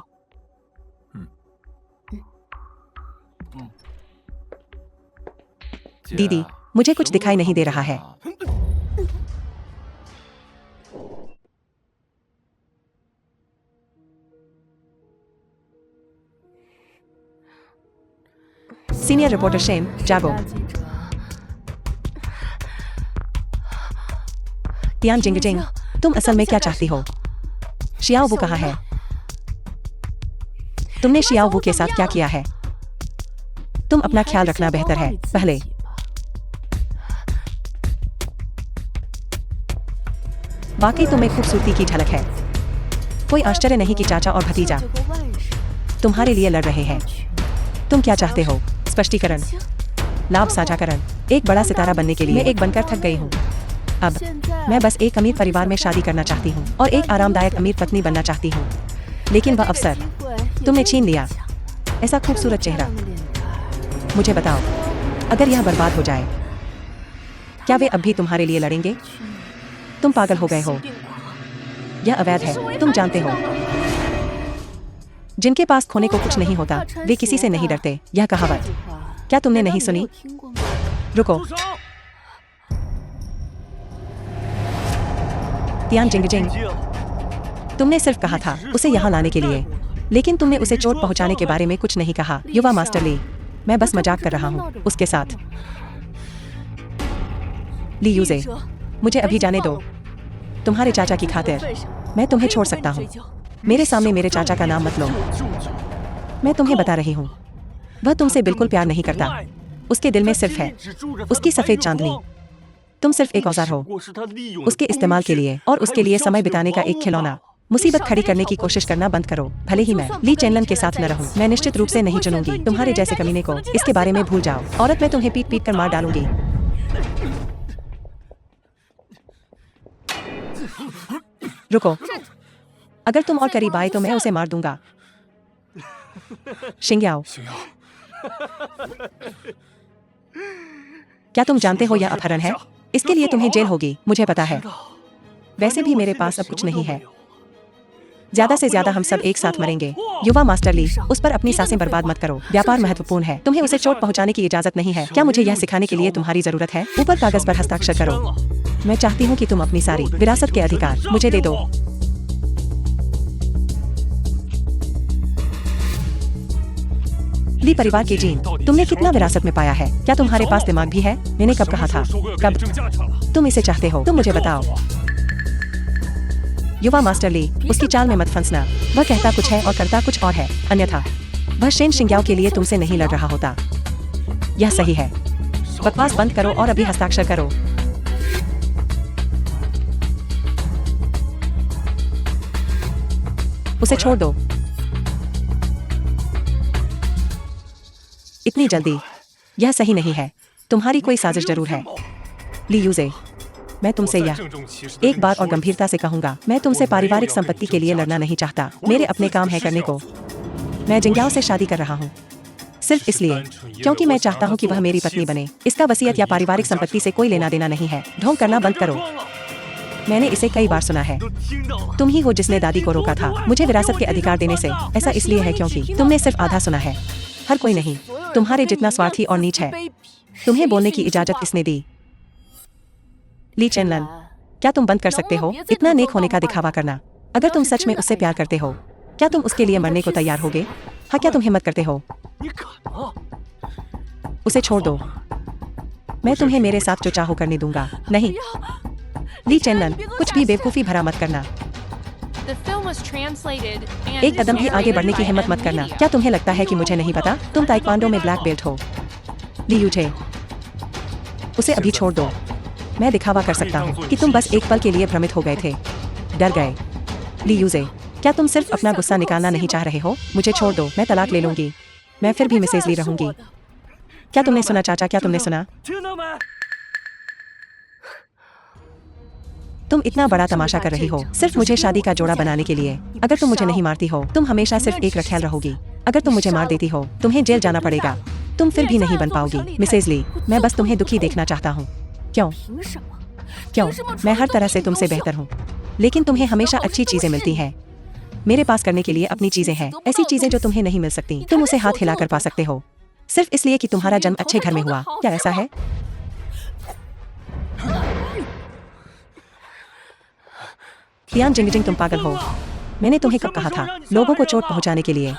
दीदी, मुझे कुछ दिखाई नहीं दे रहा है। सीनियर रिपोर्टर शेन, जागो। तियान जिंगजिंग, तुम असल में क्या चाहती हो? शियाओ वू कहाँ है? तुमने शियाओ वू के साथ क्या किया है? तुम अपना ख्याल रखना बेहतर है। पहले वाकई तुम्हें खूबसूरती की झलक है। कोई आश्चर्य नहीं कि चाचा और भतीजा तुम्हारे लिए लड़ रहे हैं। तुम क्या चाहते हो? स्पष्टीकरण, लाभ साझाकरण। एक बड़ा सितारा बनने के लिए मैं एक बनकर थक गई हूँ। अब मैं बस एक अमीर परिवार में शादी करना चाहती हूँ और एक आरामदायक अमीर पत्नी बनना चाहती हूँ, लेकिन वह अवसर तुमने छीन लिया। ऐसा खूबसूरत चेहरा। मुझे बताओ, अगर यह बर्बाद हो जाए, क्या वे अब भी तुम्हारे लिए लड़ेंगे? तुम पागल हो गए हो। यह अवैध है, तुम जानते हो। जिनके पास खोने को कुछ नहीं होता, वे किसी से नहीं डरते। यह कहावत क्या तुमने नहीं सुनी? रुको, तियान जिंगजिंग, तुमने सिर्फ कहा था उसे यहाँ लाने के लिए, लेकिन तुमने उसे चोट पहुँचाने के बारे में कुछ नहीं कहा। युवा मास्टर ली, मैं बस मजाक कर रहा हूँ उसके साथ। ली यूजे, मुझे अभी जाने दो। तुम्हारे चाचा की खातिर मैं तुम्हें छोड़ सकता हूँ। मेरे सामने मेरे चाचा का नाम मत लो। मैं तुम्हें बता रही हूँ, वह तुमसे बिल्कुल प्यार नहीं करता। उसके दिल में सिर्फ है उसकी सफेद चांदनी। तुम सिर्फ एक औजार हो उसके इस्तेमाल के लिए, और उसके लिए समय बिताने का एक खिलौना। मुसीबत खड़ी करने की कोशिश करना बंद करो। भले ही मैं ली चेनलन के साथ न रहूं, मैं निश्चित रूप से नहीं चुनूंगी तुम्हारे जैसे कमीने को। इसके बारे में भूल जाओ। औरत, मैं तुम्हें पीट पीट कर मार डालूंगी। रुको, अगर तुम और करीब आए तो मैं उसे मार दूंगा। शिंग्याओ, क्या तुम जानते हो यह अपहरण है? इसके लिए तुम्हें जेल होगी, मुझे पता है। वैसे भी मेरे पास अब कुछ नहीं है। ज्यादा से ज्यादा हम सब एक साथ मरेंगे। युवा मास्टर ली, उस पर अपनी सांसें बर्बाद मत करो। व्यापार महत्वपूर्ण है। तुम्हें उसे चोट पहुंचाने की इजाजत नहीं है। क्या मुझे यह सिखाने के लिए तुम्हारी जरूरत है? ऊपर कागज पर हस्ताक्षर करो। मैं चाहती हूँ कि तुम अपनी सारी विरासत के अधिकार मुझे दे दो। ली परिवार के जीन, तुमने कितना विरासत में पाया है? क्या तुम्हारे पास दिमाग भी है? मैंने कब कहा था? कब तुम इसे चाहते हो? तुम मुझे बताओ। युवा मास्टर ली, उसकी चाल में मत फंसना। वह कहता कुछ है और करता कुछ और है। अन्यथा वह शेन शिंग्याओ के लिए तुमसे नहीं लड़ रहा होता। यह सही है। बकवास बंद करो और अभी हस्ताक्षर करो। उसे छोड़ दो। इतनी जल्दी? यह सही नहीं है। तुम्हारी कोई साजिश जरूर है। ली यूजे, मैं तुमसे यह एक बार और गंभीरता से कहूंगा, मैं तुमसे पारिवारिक संपत्ति के लिए लड़ना नहीं चाहता। मेरे अपने काम है करने को। मैं जिंग्याओ से शादी कर रहा हूँ सिर्फ इसलिए क्योंकि मैं चाहता हूँ कि वह मेरी पत्नी बने। इसका वसीयत या पारिवारिक संपत्ति से कोई लेना देना नहीं है। ढोंग करना बंद करो। मैंने इसे कई बार सुना है। तुम ही हो जिसने दादी को रोका था मुझे विरासत के अधिकार देने से। ऐसा इसलिए है क्योंकि तुमने सिर्फ आधा सुना है, हर कोई नहीं। तुम्हारे जितना स्वार्थी और नीच है। तुम्हें बोलने की इजाजत किसने दी? ली चेनलन, क्या तुम बंद कर सकते हो इतना नेक होने का दिखावा करना? अगर तुम सच में उससे प्यार करते हो, क्या तुम उसके लिए मरने को तैयार होगे? हाँ, क्या तुम हिम्मत करते हो? उसे छोड़ दो। मैं तुम्हें मेरे साथ जो चाहो करने दूंगा। नहीं ली चेनलन, कुछ भी बेवकूफी भरा मत करना। एक कदम भी आगे बढ़ने की हिम्मत मत करना। क्या तुम्हें लगता है कि मुझे नहीं पता? तुम ताइक्वांडो में ब्लैक बेल्ट हो। ली यूजे, उसे अभी छोड़ दो। मैं दिखावा कर सकता हूँ कि तुम बस एक पल के लिए भ्रमित हो गए थे, डर गए। ली यूजे, क्या तुम सिर्फ अपना गुस्सा निकालना नहीं चाह रहे हो? मुझे छोड़ दो, मैं तलाक ले लूंगी। मैं फिर भी मिसेज ली रहूंगी। क्या तुमने सुना चाचा? क्या तुमने सुना? 听到没？ तुम इतना बड़ा तमाशा कर रही हो सिर्फ मुझे शादी का जोड़ा बनाने के लिए। अगर तुम मुझे नहीं मारती हो तुम हमेशा सिर्फ एक रखेल रहोगी। अगर तुम मुझे मार देती हो तुम्हें जेल जाना पड़ेगा। तुम फिर भी नहीं बन पाओगी मिसेज ली। मैं बस तुम्हें दुखी देखना चाहता हूँ। क्यों? 凭什么？ क्यों? मैं हर तरह से तुमसे बेहतर हूँ, लेकिन तुम्हें हमेशा अच्छी चीजें मिलती हैं। मेरे पास करने के लिए अपनी चीजें हैं, ऐसी चीजें जो तुम्हें नहीं मिल सकती। तुम उसे हाथ हिलाकर पा सकते हो सिर्फ इसलिए कि तुम्हारा जन्म अच्छे घर में हुआ। क्या ऐसा है? तियान जिंगजिंग, तुम पागल हो। मैंने तुम्हें कब कहा था लोगों को चोट पहुंचाने के लिए?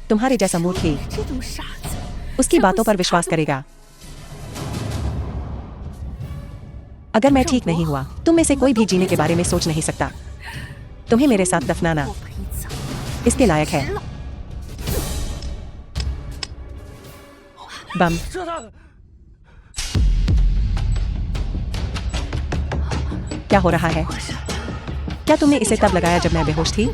तुम्हारे जैसा मूर्ख ही 这种傻子， उसकी बातों पर विश्वास करेगा। अगर मैं ठीक नहीं हुआ तुम में से कोई भी जीने के बारे में सोच नहीं सकता। तुम्हें मेरे साथ दफनाना 我陪你走。 इसके लायक है। बम। 射他！ क्या हो रहा है? क्या तुमने इसे तब लगाया जब मैं बेहोश थी?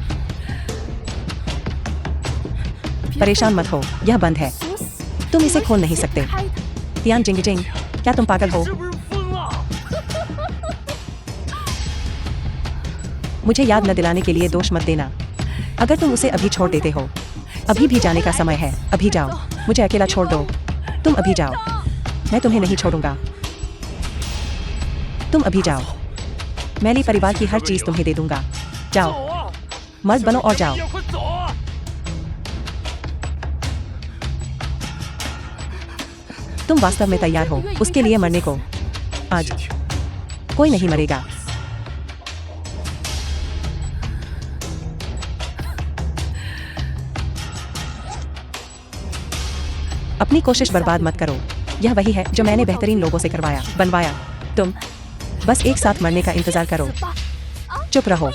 परेशान मत हो, यह बंद है, 锁死， तुम इसे खोल नहीं सकते। 开的。 तियान जिंगजिंग, क्या तुम पागल हो? 是不是疯了？ मुझे याद न दिलाने के लिए दोष मत देना। अगर तुम उसे अभी छोड़ देते हो, अभी भी जाने का समय है। अभी जाओ, मुझे अकेला छोड़ दो। तुम अभी जाओ, मैं तुम्हें नहीं छोड़ूंगा। तुम अभी जाओ, मैली परिवार की हर चीज तुम्हें दे दूंगा। जाओ, 走啊！ मर्द बनो और जाओ। 快走啊！ तुम वास्तव में तैयार हो उसके लिए मरने को? आज कोई नहीं मरेगा। अपनी कोशिश बर्बाद मत करो। यह वही है जो मैंने बेहतरीन लोगों से करवाया, बनवाया। तुम बस एक साथ मरने का इंतजार करो। चुप रहो।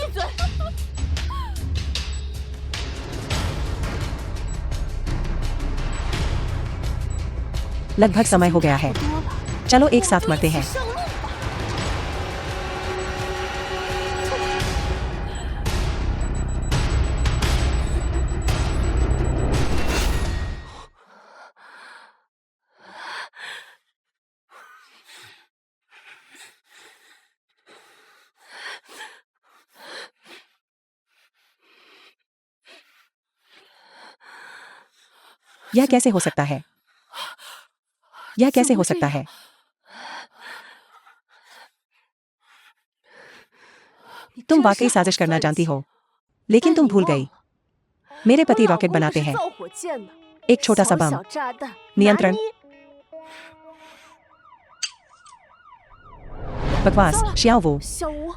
लगभग समय हो गया है, चलो एक साथ मरते हैं। यह कैसे हो सकता है? यह कैसे हो सकता है? तुम वाकई साजिश करना जानती हो, लेकिन तुम भूल गई। मेरे पति रॉकेट बनाते हैं, 造火箭的， एक छोटा सा 小 बम। 小炸弹， नियंत्रण। 拿捏 बकवास, श्याओ वो। 小吴，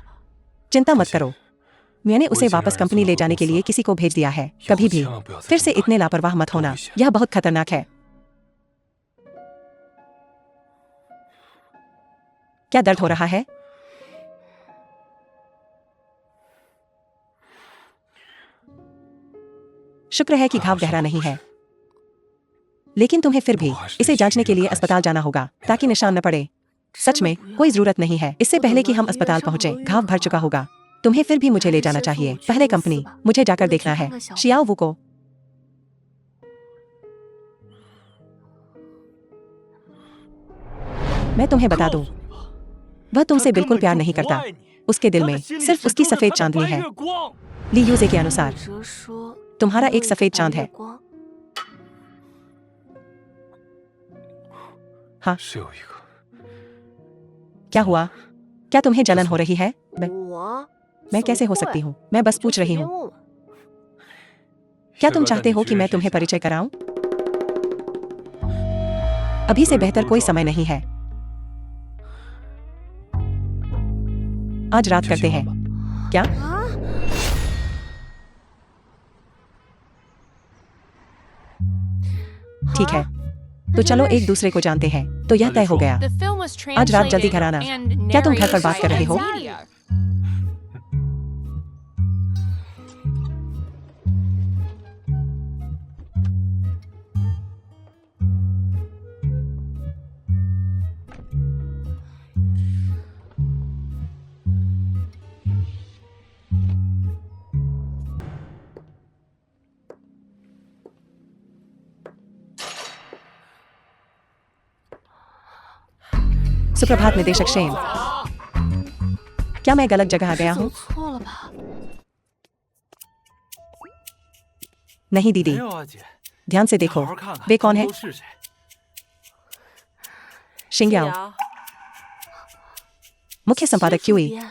चिंता मत करो, मैंने उसे वापस कंपनी ले जाने के लिए किसी को भेज दिया है। कभी भी फिर से इतने लापरवाह मत होना, यह बहुत खतरनाक है। क्या दर्द हो रहा है? शुक्र है कि घाव गहरा नहीं है, लेकिन तुम्हें फिर भी इसे जांचने के लिए अस्पताल जाना होगा ताकि निशान न पड़े। सच में कोई जरूरत नहीं है। इससे पहले कि हम अस्पताल पहुंचे घाव भर चुका होगा। तुम्हें फिर भी मुझे ले जाना चाहिए। पहले कंपनी, मुझे जाकर देखना है शियाओ वू को। मैं तुम्हें बता दूं, वह तुमसे बिल्कुल प्यार नहीं करता। उसके दिल में सिर्फ उसकी सफेद चांदनी है। ली यूजे के अनुसार 哲说 तुम्हारा एक सफेद चांद है। 光 हाँ, 是有一个 क्या हुआ? क्या तुम्हें जलन हो रही है? 我 मैं कैसे हो सकती हूँ? मैं बस पूछ रही हूँ। क्या तुम चाहते हो कि मैं तुम्हें परिचय कराऊं? अभी से बेहतर कोई समय नहीं है। आज रात करते हैं क्या? 啊， ठीक है, तो चलो एक दूसरे को जानते हैं। तो यह तय हो गया। The film was आज रात जल्दी translated घर आना। and क्या तुम घर पर narrated बात by कर रहे हो? Expedia. सुप्रभात निदेशक शेन। क्या मैं गलत जगह आ गया 走 हूँ? 错了吧？ नहीं दीदी, 没有啊，姐， ध्यान से 你 देखो 好好看看， वे 他 कौन 们 है? 都是谁？ शिंग्याओ, मुख्य संपादक क्यूई। 边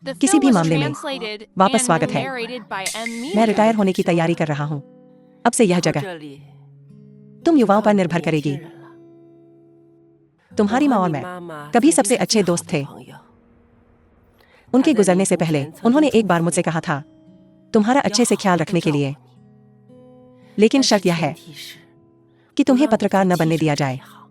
The किसी film भी was मामले में translated वापस and स्वागत है। narrated by M. मैं Media. रिटायर होने की तैयारी कर रहा हूँ। अब से यह जगह 这里 तुम युवाओं पर निर्भर 年轻 करेगी। 人了 तुम्हारी 我 माँ 和 और 你 मैं 妈妈 कभी 曾经 सबसे 是 अच्छे 最好 दोस्त 的 थे। 朋友 उनके 他在 गुजरने 临 से 终 पहले 前曾 उन्होंने 经 एक बार 嘱咐 मुझसे 我 कहा था, तुम्हारा 要 अच्छे से 好好 ख्याल 地 रखने के 照 लिए। 顾你 लेकिन 但是 शर्त यह 前 है 提是 कि 不 तुम्हें 要 पत्रकार न 替 बनने 身 दिया 体 जाए। 好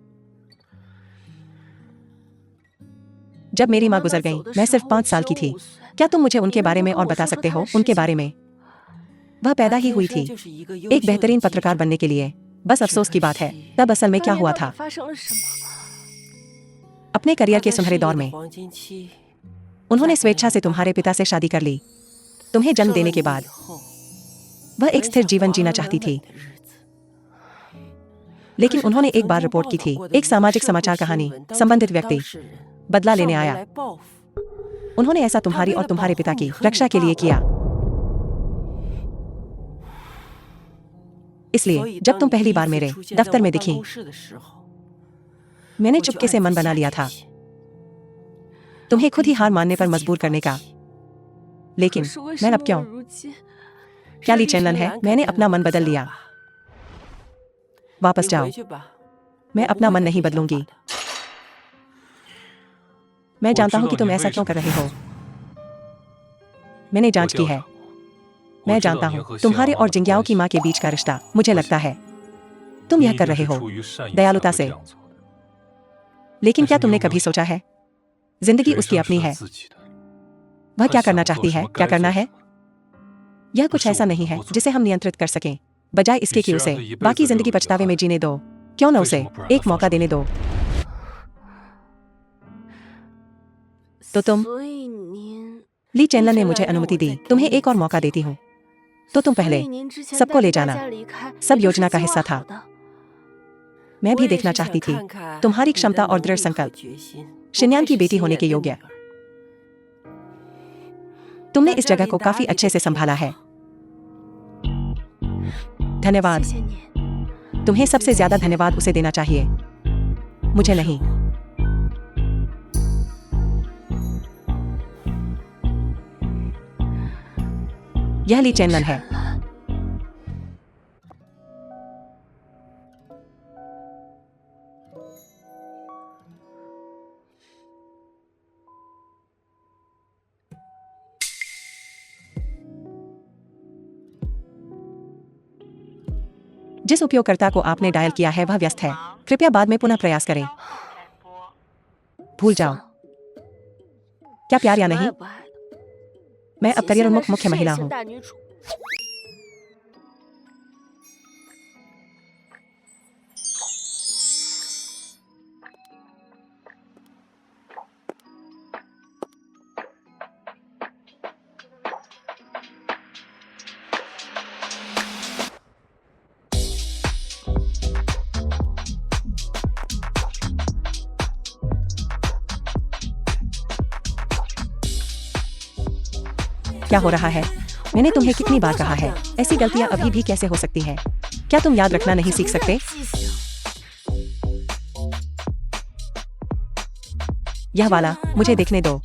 जब मेरी माँ 妈妈 गुजर 走 गई, 的 मैं 时 सिर्फ 候 5 साल 只 की 有 थी। 5岁 क्या तुम मुझे 你 उनके 能 बारे 不 में 跟 और 我 बता 说说 सकते 他 हो? 的事 उनके 情 बारे में वह 他 पैदा ही 天 हुई 生 थी 就是一个优 एक 秀的 बेहतरीन 记者 पत्रकार बनने के लिए। बस अफसोस की बात है, तब असल में 当 क्या 年 हुआ 到底 था? 发生了什么？ अपने 他 करियर 在 के 事 सुनहरे 业 दौर 的 में 黄金期 उन्होंने 嫁给 स्वेच्छा 了 से 大 तुम्हारे पिता से शादी कर ली। तुम्हें 生 जन्म 了 देने 你 के 以 बाद 后 वह 本 एक स्थिर 想 जीवन 过 जीना 安 चाहती 稳 थी, 稳的日子 लेकिन 可是 उन्होंने 他 एक 曾 बार 经 रिपोर्ट 报 की 道 थी, 过的 एक 一个 सामाजिक 社会 समाचार 新 कहानी 闻当中 संबंधित 的 व्यक्ति 当事人 बदला 上 लेने 门 आया। 来报复 उन्होंने ऐसा तुम्हारी 他 और 为了 तुम्हारे 保 पिता 护 की 你和你 रक्षा के 爸 लिए 爸 किया। 所 इसलिए 以 जब 当 तुम 你 पहली 第一 बार 次 मेरे 出现在 दफ्तर 我 में 办 दिखी, 公室的时候 मैंने 我就 चुपके से 暗 मन 自 बना 下 लिया 决 था 心 तुम्हें खुद ही हार मानने पर 自己 मजबूर करने 放 का। 弃 लेकिन 可是为 मैं 什么 अब 我 क्यों? 如今 क्या 是 ली 立 चेनलन 春 है? 兰改 मैंने 变了 अपना 我 मन 的 बदल 想 लिया। 法 वापस 你 जाओ, 回去吧 मैं 我不 अपना 会 मन 改 नहीं 变想法 बदलूंगी। 的 मैं 我 जानता 知 हूँ 道 कि तुम 你 ऐसा 为 क्यों 什 कर 么 रहे 这 हो। 么做 मैंने 我 जांच की 调 है। 查过， मैं 我知道 जानता 您 हूँ 和谢 तुम्हारे 老 और 的 जिंग्याओ 关 की 系 माँ के बीच का रिश्ता मुझे 不 लगता 行 है तुम 你 यह 一 कर 定 रहे 是 हो 出于善意才 दयालुता 会 से। 这样做的。 लेकिन 但 क्या 是你 तुमने 有没有 कभी 想 सोचा है जिंदगी 人 उसकी 生 अपनी 是他 है, 自己的， वह 他 क्या 想 करना 做 चाहती 什 है, 么 क्या 该 करना 做 है? 什么。 यह 不 कुछ 是 ऐसा 我 नहीं 能 है 够做 जिसे हम नियंत्रित कर सकें, बजाय इसके 你 कि 先 उसे 让他一辈 बाकी 子留 जिंदगी 有遗 पछतावे में 憾， जीने दो। क्यों न 为什 उसे 么不让他 एक 放 मौका 手？ देने दो? तो तुम 所以您 ली चेनलन ने 立春 मुझे 兰让 अनुमति 我 दी, 再给 तुम्हें 你一 एक और 次 मौका 机 देती 会 हूँ। तो तुम 所 पहले 以您之前 सबको 带 ले 着大 जाना 家离开 सब 也都是 योजना का 计划 हिस्सा 好 था। 的。 मैं 我 भी 也是 देखना 想 चाहती थी 看看 तुम्हारी 你的 क्षमता और 能 दृढ़ 力和 संकल्प 决心，不 शिन्यान 愧 की 是 बेटी 心 होने 眼 के 的 योग्य। 女儿 तुमने 把 इस 这 जगह 里 को 打 काफी 理 अच्छे 得 से 挺 संभाला 好 है, धन्यवाद। 谢谢你， तुम्हें सबसे ज्यादा धन्यवाद उसे देना चाहिए, मुझे 不是 नहीं। 我 यह ली चेनलन है। जिस उपयोगकर्ता को आपने डायल किया है वह व्यस्त है, कृपया बाद में पुनः प्रयास करें। भूल जाओ, 算 क्या प्यार या 什么 नहीं? 爱不爱的。 मैं अब 姐 करियर 现在 उन्मुख 是 मुख्य 事业 महिला 型 हूँ। 大女主， क्या हो रहा है? मैंने तुम्हें कितनी बार कहा है, ऐसी गलतियां अभी भी कैसे हो सकती हैं? क्या तुम याद रखना नहीं सीख सकते? 记性 यह वाला मुझे देखने दो।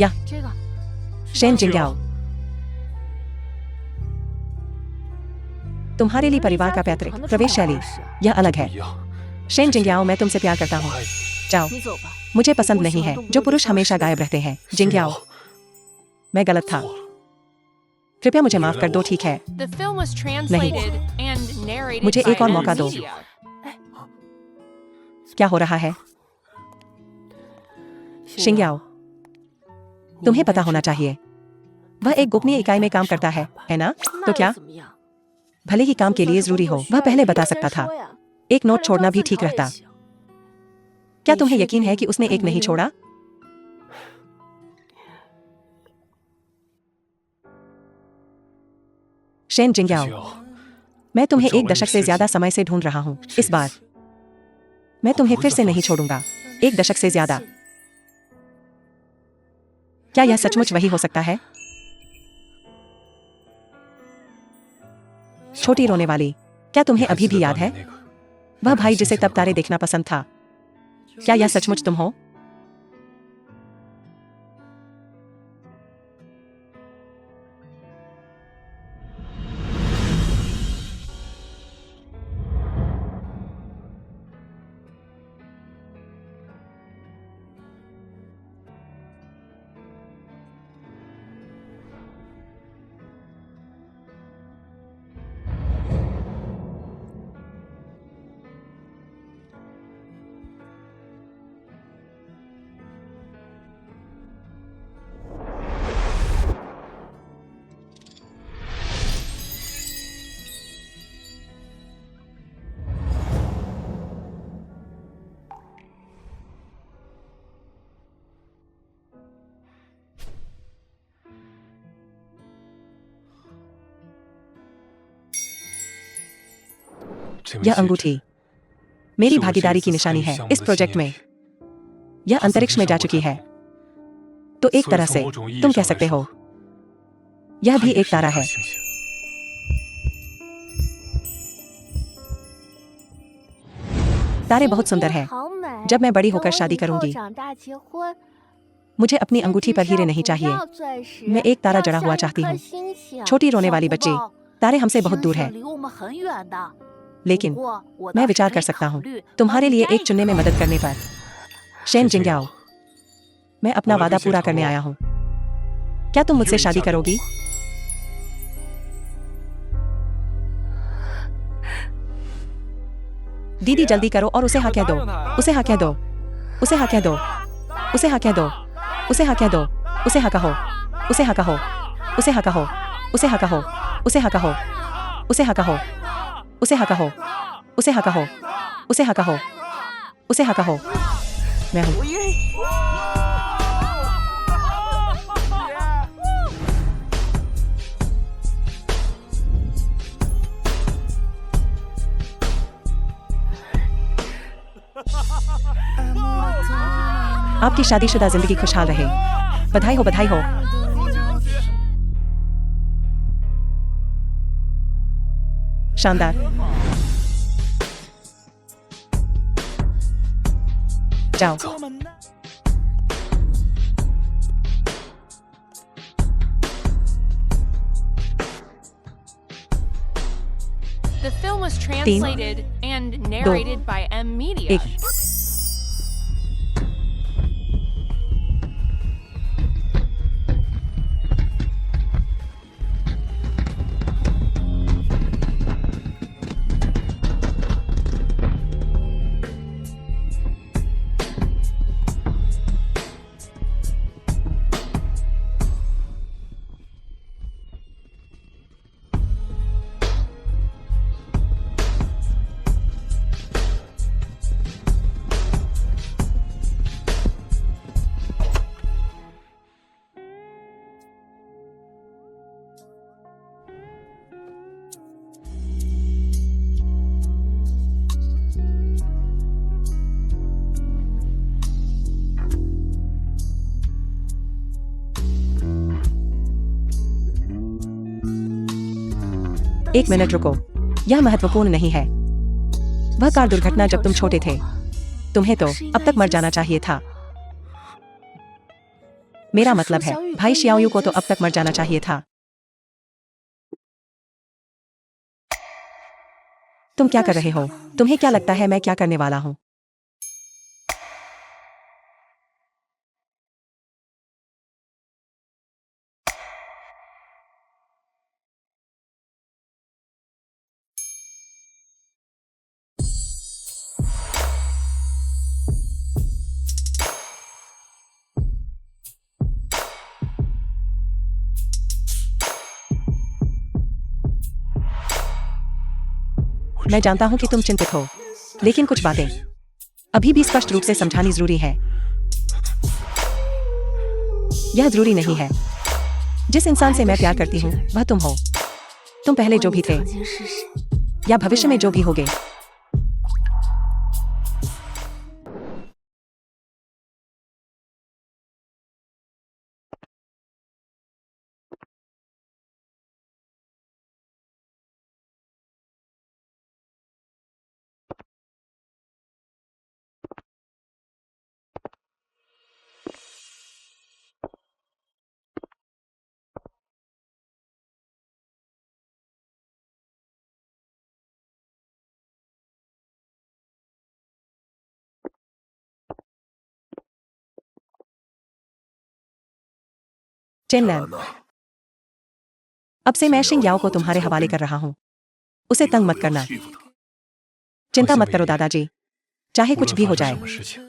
या 这个 शेन जिंग्याओ, तुम्हारे लिए परिवार का पैतृक प्रवेश शैली यह अलग 不 है। 一样。 शेन जिंग्याओ, मैं तुमसे प्यार करता 我 हूँ, 爱你， जाओ। 你走吧。 मुझे पसंद नहीं है जो पुरुष हमेशा गायब रहते हैं। जिंग्याओ, मैं गलत था, कृपया मुझे माफ कर दो, ठीक है? The film was translated and narrated मुझे by एक और M. मौका दो। Media. क्या हो रहा है? 新 शिंग्याओ, 娘 तुम्हें पता होना चाहिए वह एक गोपनीय इकाई में काम करता है ना? तो 那 क्या 又怎么样？ भले ही काम के लिए जरूरी हो वह पहले बता सकता था। एक नोट छोड़ना भी ठीक रहता। क्या तुम्हें यकीन है कि उसने एक नहीं छोड़ा? शेन जिंग्याओ, 只要 मैं तुम्हें एक दशक से ज्यादा समय से ढूंढ रहा हूँ। इस बार मैं तुम्हें फिर से नहीं छोड़ूंगा। एक दशक से ज्यादा। क्या यह सचमुच वही हो सकता है? छोटी रोने वाली, क्या तुम्हें अभी भी याद है? 那个 वह भाई जिसे तब तारे देखना पसंद था। क्या यह सचमुच तुम हो? यह अंगूठी मेरी भागीदारी की निशानी है इस प्रोजेक्ट में। यह अंतरिक्ष में जा चुकी है। तो एक तरह से तुम कह सकते हो यह भी एक तारा है। तारे बहुत सुंदर हैं। जब मैं बड़ी होकर शादी करूंगी मुझे अपनी अंगूठी पर हीरे नहीं चाहिए। मैं एक तारा जड़ा हुआ चाहती हूँ। छोटी रोने वाली बच्ची, तारे हमसे बहुत दूर है। लेकिन मैं विचार कर सकता हूँ तुम्हारे लिए एक चुनने में मदद करने पर। शेन जिंग्याओ, मैं अपना वादा पूरा करने आया हूँ। क्या तुम मुझसे शादी करोगी? दीदी जल्दी करो और उसे हाँ कह दो। उसे हाँ कह दो। उसे हाँ कह दो। उसे हाँ कह दो। उसे हाँ कह दो। उसे हाँ कहो। उसे हाँ कहो। उसे हाँ कहो। उसे हाँ कहो। उसे हाँ कहो। उसे हाँ कहो। उसे हाँ कहो। उसे हाँ कहो। उसे हाँ कहो। उसे हाँ कहो। मैं हूँ। आपकी शादीशुदा जिंदगी खुशहाल रहे। बधाई हो, बधाई हो। शानदार। जाओ। The film was translated and narrated by M Media. एक। एक मिनट रुको, यह महत्वपूर्ण नहीं है। वह कार दुर्घटना जब तुम छोटे थे। तुम्हें तो अब तक मर जाना चाहिए था। मेरा मतलब है भाई शियाओयू को तो अब तक मर जाना चाहिए था। तुम क्या कर रहे हो? तुम्हें क्या लगता है मैं क्या करने वाला हूँ? मैं जानता हूं कि तुम चिंतित हो, लेकिन कुछ बातें अभी भी स्पष्ट रूप से समझानी जरूरी है। यह जरूरी नहीं है। जिस इंसान से मैं प्यार करती हूँ वह तुम हो। तुम पहले जो भी थे 曾经是谁？ या भविष्य में जो भी होगे। चेनलैन, 呢？ अब से मैं शिंग याओ को तुम्हारे हवाले कर रहा हूँ। उसे 以 तंग 后 मत 要 करना। 欺负他。 चिंता मत करो दादाजी, चाहे 无 कुछ 论 भी 发 हो 生 जाए 什么事情，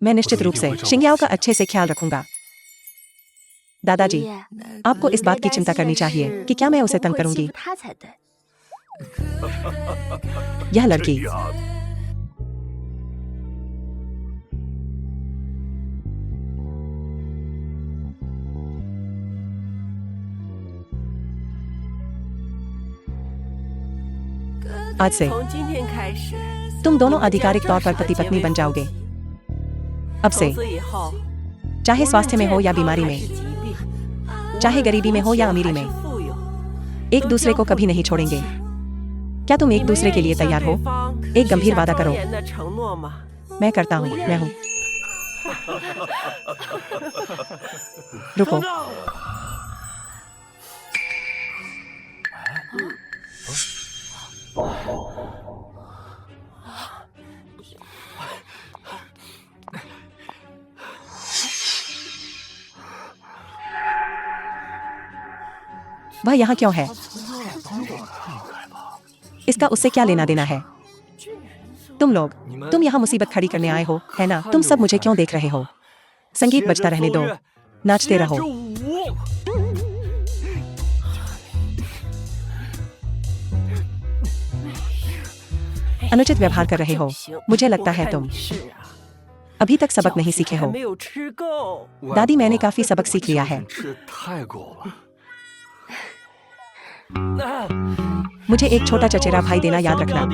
मैं निश्चित रूप से शिंग याओ का अच्छे से ख्याल रखूंगा। दादाजी, 爷爷， आपको इस बात की चिंता करनी चाहिए कि क्या मैं उसे तंग 不会欺 करूंगी। 负他才对。 यह 这 लड़की 丫头， आज से 从今天开始， तुम दोनों आधिकारिक तौर पर पति पत्नी बन जाओगे। अब से 从此以后， चाहे स्वास्थ्य में हो या बीमारी 还 में, 是疾病， चाहे गरीबी में हो या अमीरी 还 में, 是富有， एक दूसरे को कभी नहीं छोड़ेंगे। क्या तुम एक दूसरे के लिए तैयार हो? एक गंभीर वादा करो। 的承诺吗？ मैं करता हूँ, मैं हूँ। रुको, वह यहाँ क्यों है? इसका उससे क्या लेना देना है? तुम लोग, तुम यहाँ मुसीबत खड़ी करने आए हो, है ना? तुम सब मुझे क्यों देख रहे हो? संगीत बजता रहने दो, नाचते रहो। अनुचित व्यवहार कर रहे हो। मुझे लगता है तुम 是啊， अभी तक सबक नहीं सीखे 还 हो। 没有吃够。 दादी, मैंने काफी सबक सीख लिया है। 吃太够了。 मुझे एक छोटा चचेरा भाई देना याद रखना। 表弟